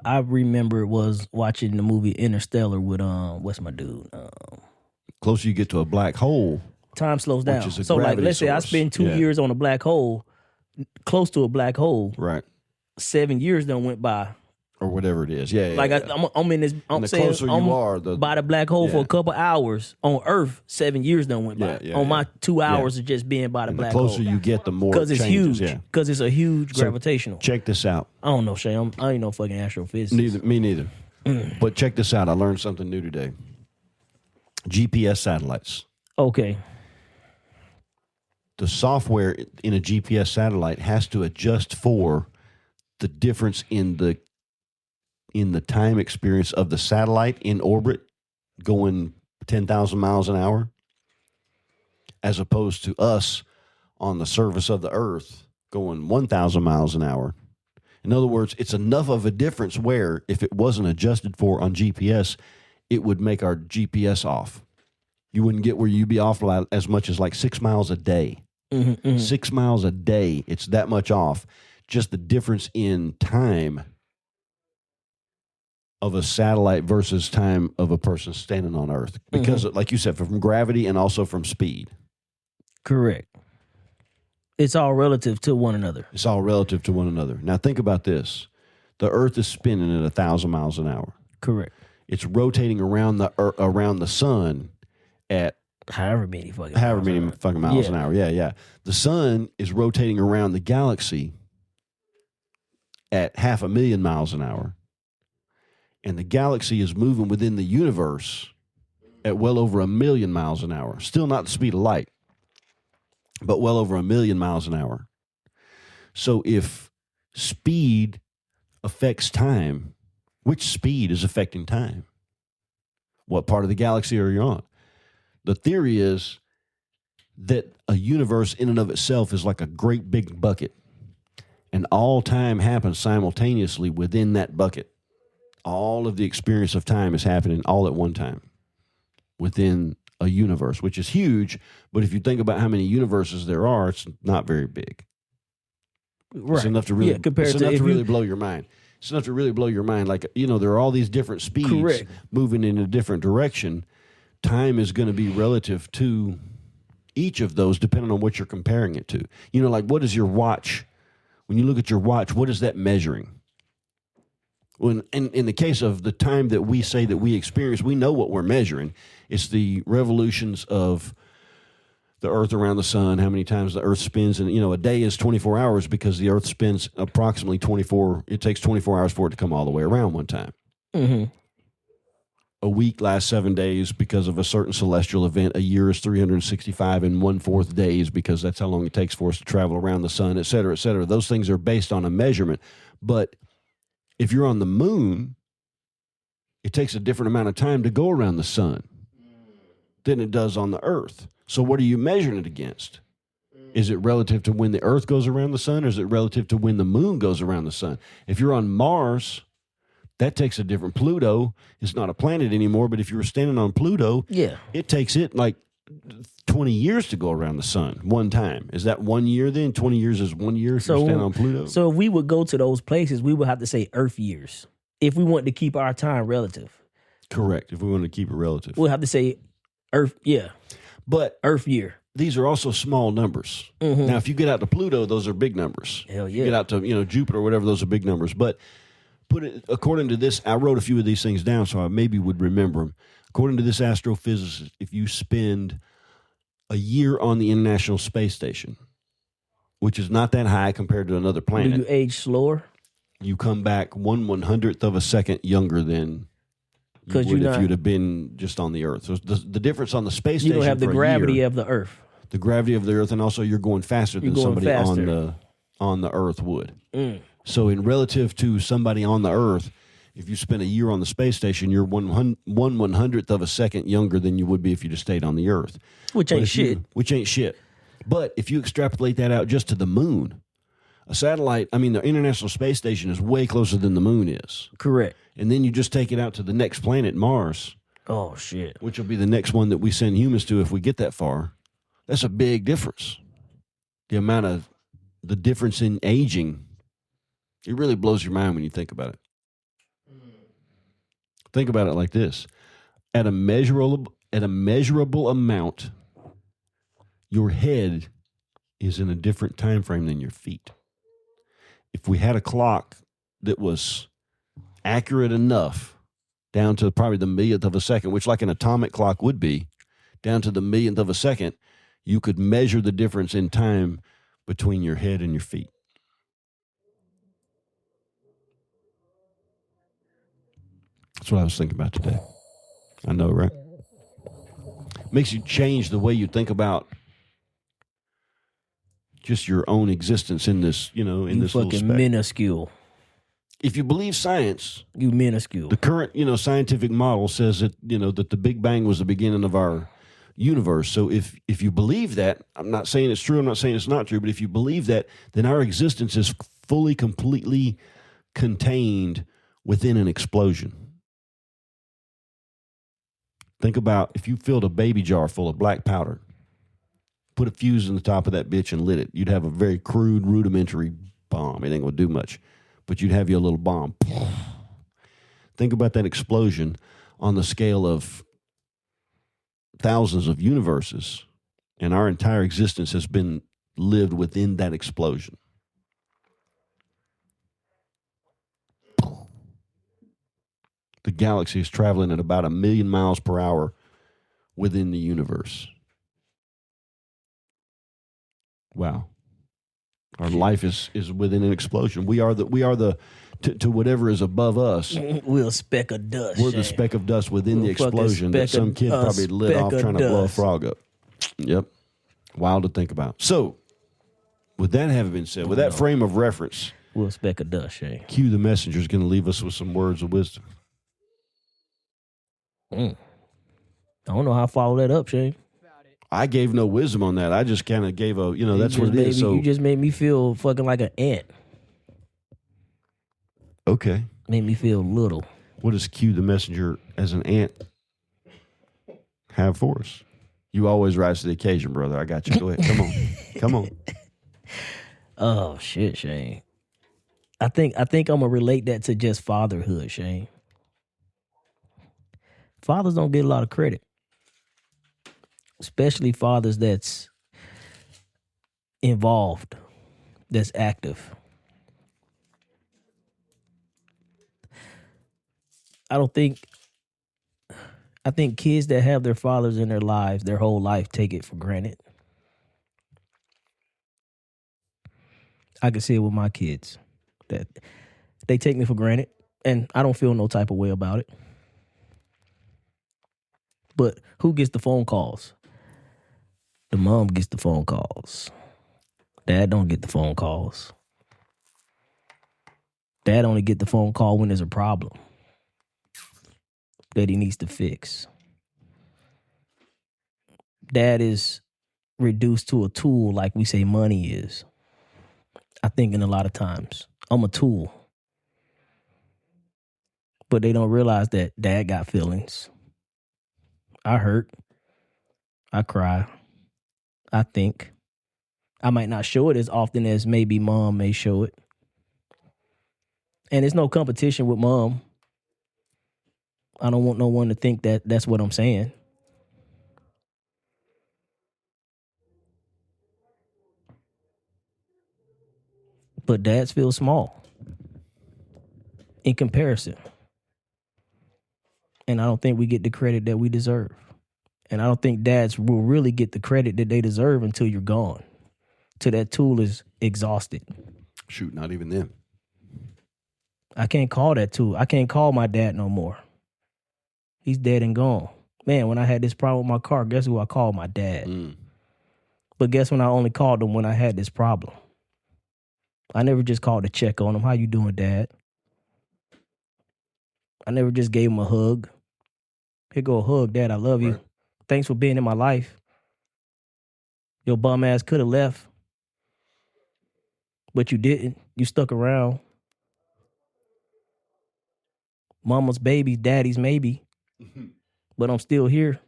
I remember it was watching the movie Interstellar with what's my dude? Closer you get to a black hole, time slows down. Which is a So like, gravity let's say I source. spend 2 years on a black hole, close to a black hole. right? 7 years done went by. or whatever it is. Yeah, Like I'm in this. I'm the saying closer I'm you are, by the black hole for a couple hours on Earth. 7 years done went by. On my 2 hours of just being by the black hole. The closer you get, the more because it it's changes. huge. Because it's a huge gravitational. Check this out. I don't know, Shay. I ain't no fucking astrophysicist. Me neither. But check this out. I learned something new today. GPS satellites. Okay. The software in a GPS satellite has to adjust for the difference in the time experience of the satellite in orbit going 10,000 miles an hour as opposed to us on the surface of the Earth going 1,000 miles an hour. In other words, it's enough of a difference where if it wasn't adjusted for on GPS, it would make our GPS off. You wouldn't get where you'd be off as much as like 6 miles a day. 6 miles a day, it's that much off. Just the difference in time of a satellite versus time of a person standing on Earth. Because, like you said, from gravity and also from speed. Correct. It's all relative to one another. It's all relative to one another. Now, think about this. The Earth is spinning at 1,000 miles an hour. Correct. It's rotating around the sun at however many fucking miles an hour. Yeah. The sun is rotating around the galaxy at 500,000 miles an hour. And the galaxy is moving within the universe at well over 1,000,000 miles an hour. Still not the speed of light, but well over 1,000,000 miles an hour. So if speed affects time, which speed is affecting time? What part of the galaxy are you on? The theory is that a universe in and of itself is like a great big bucket, and all time happens simultaneously within that bucket. All of the experience of time is happening all at one time within a universe, which is huge. But if you think about how many universes there are, it's not very big. Right. It's enough to really, really blow your mind. It's enough to really blow your mind. Like, there are all these different speeds Correct. moving in a different direction. Time is going to be relative to each of those depending on what you're comparing it to. Like what is your watch? When you look at your watch, what is that measuring? When in the case of the time that we say that we experience, we know what we're measuring. It's the revolutions of the Earth around the sun, how many times the Earth spins. And, a day is 24 hours because the Earth spins approximately 24. It takes 24 hours for it to come all the way around one time. Mm-hmm. A week lasts 7 days because of a certain celestial event. A year is 365 and 1/4 days because that's how long it takes for us to travel around the sun, et cetera, et cetera. Those things are based on a measurement. But if you're on the moon, it takes a different amount of time to go around the sun than it does on the Earth. So what are you measuring it against? Is it relative to when the Earth goes around the sun, or is it relative to when the moon goes around the sun? If you're on Mars, that takes a different. Pluto is not a planet anymore, but if you were standing on Pluto, it takes it like 20 years to go around the sun one time. Is that 1 year then? 20 years is 1 year if you stand on Pluto? So if we would go to those places, we would have to say Earth years if we wanted to keep our time relative. Correct. If we want to keep it relative. We'll have to say Earth, But Earth year. These are also small numbers. Mm-hmm. Now, if you get out to Pluto, those are big numbers. Hell yeah. You get out to Jupiter or whatever, those are big numbers. But according to this, I wrote a few of these things down so I maybe would remember them. According to this astrophysicist, if you spend a year on the International Space Station, which is not that high compared to another planet, do you age slower? You come back 1/100th of a second younger than you would if you'd have been just on the Earth. So the difference on the space station, you don't have the gravity of the Earth. The gravity of the Earth, and also you're going faster than somebody on the Earth would. Mm. So in relative to somebody on the Earth, if you spend a year on the space station, you're 1/100th of a second younger than you would be if you just stayed on the Earth. Which ain't shit. But if you extrapolate that out just to the moon, a satellite, the International Space Station is way closer than the moon is. Correct. And then you just take it out to the next planet, Mars. Oh, shit. Which will be the next one that we send humans to if we get that far. That's a big difference. The difference in aging, it really blows your mind when you think about it. Think about it like this. At a measurable amount, your head is in a different time frame than your feet. If we had a clock that was accurate enough down to probably the millionth of a second, which like an atomic clock would be, down to the millionth of a second, you could measure the difference in time between your head and your feet. That's what I was thinking about today. I know, right? Makes you change the way you think about just your own existence in this, in this little fucking speck. minuscule. If you believe science, you minuscule. The current, scientific model says that, that the Big Bang was the beginning of our universe. So if you believe that, I'm not saying it's true, I'm not saying it's not true, but if you believe that, then our existence is fully, completely contained within an explosion. Think about if you filled a baby jar full of black powder, put a fuse in the top of that bitch and lit it, you'd have a very crude, rudimentary bomb. It ain't gonna do much, but you'd have your little bomb. Think about that explosion on the scale of thousands of universes, and our entire existence has been lived within that explosion. The galaxy is traveling at about 1 million miles per hour within the universe. Wow. Our life is within an explosion. We are the to whatever is above us. We're a speck of dust. We're the speck of dust within the explosion that some kid probably lit off trying to blow a frog up. Yep. Wild to think about. So, with that having been said, with that frame of reference, we're a speck of dust, Shane. Q the messenger is going to leave us with some words of wisdom. I don't know how to follow that up, Shane. I gave no wisdom on that. I just kind of gave that's what it is. So you just made me feel fucking like an ant. Okay. Made me feel little. What does Q the messenger as an ant have for us? You always rise to the occasion, brother. I got you. Go ahead. Come on. Come on. Oh shit, Shane. I think I'm gonna relate that to just fatherhood, Shane. Fathers don't get a lot of credit. Especially fathers that's involved, that's active. I think kids that have their fathers in their lives, their whole life, take it for granted. I can see it with my kids, that they take me for granted, and I don't feel no type of way about it. But who gets the phone calls? The mom gets the phone calls. Dad don't get the phone calls. Dad only get the phone call when there's a problem that he needs to fix. Dad is reduced to a tool like we say money is. I think in a lot of times, I'm a tool. But they don't realize that dad got feelings. I hurt. I cry. I think. I might not show it as often as maybe mom may show it. And it's no competition with mom. I don't want no one to think that that's what I'm saying. But dads feel small in comparison. And I don't think we get the credit that we deserve. And I don't think dads will really get the credit that they deserve until you're gone. Till that tool is exhausted. Shoot, not even them. I can't call that tool. I can't call my dad no more. He's dead and gone. Man, when I had this problem with my car, guess who I called? My dad. But guess when I only called him when I had this problem. I never just called to check on him. How you doing, Dad? I never just gave him a hug. Here go a hug, Dad, I love you. Right. Thanks for being in my life. Your bum ass could have left. But you didn't. You stuck around. Mama's baby, daddy's maybe. But I'm still here.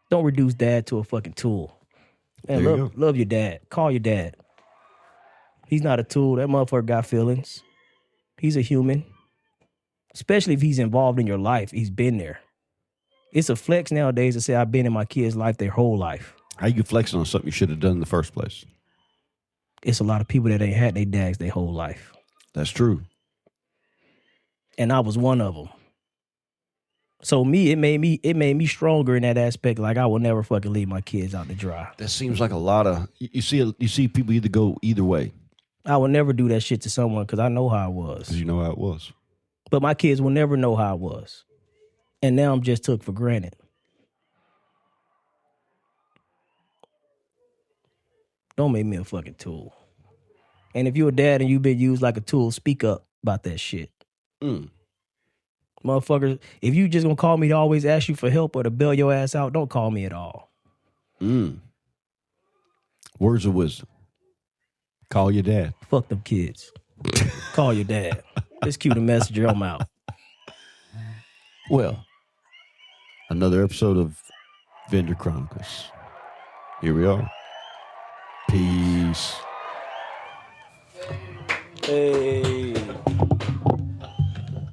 Don't reduce dad to a fucking tool. Man, love your dad. Call your dad. He's not a tool. That motherfucker got feelings. He's a human. Especially if he's involved in your life. He's been there. It's a flex nowadays to say I've been in my kid's life their whole life. How you flexing on something you should have done in the first place? it's a lot of people that ain't had their dads their whole life. That's true. And I was one of them. So it made me stronger in that aspect. Like I will never fucking leave my kids out to dry. That seems like a lot of you see people either go either way. I will never do that shit to someone because I know how I was. 'Cause you know how it was. But my kids will never know how I was. And now I'm just took for granted. Don't make me a fucking tool. And if you're a dad and you've been used like a tool, speak up about that shit. Motherfuckers, if you just gonna call me to always ask you for help or to bail your ass out, don't call me at all. Words of wisdom. Call your dad. Fuck them kids. Call your dad. Just cue the messenger, I'm out. Well, another episode of Vendor Chronicles. Here we are. Peace. Hey.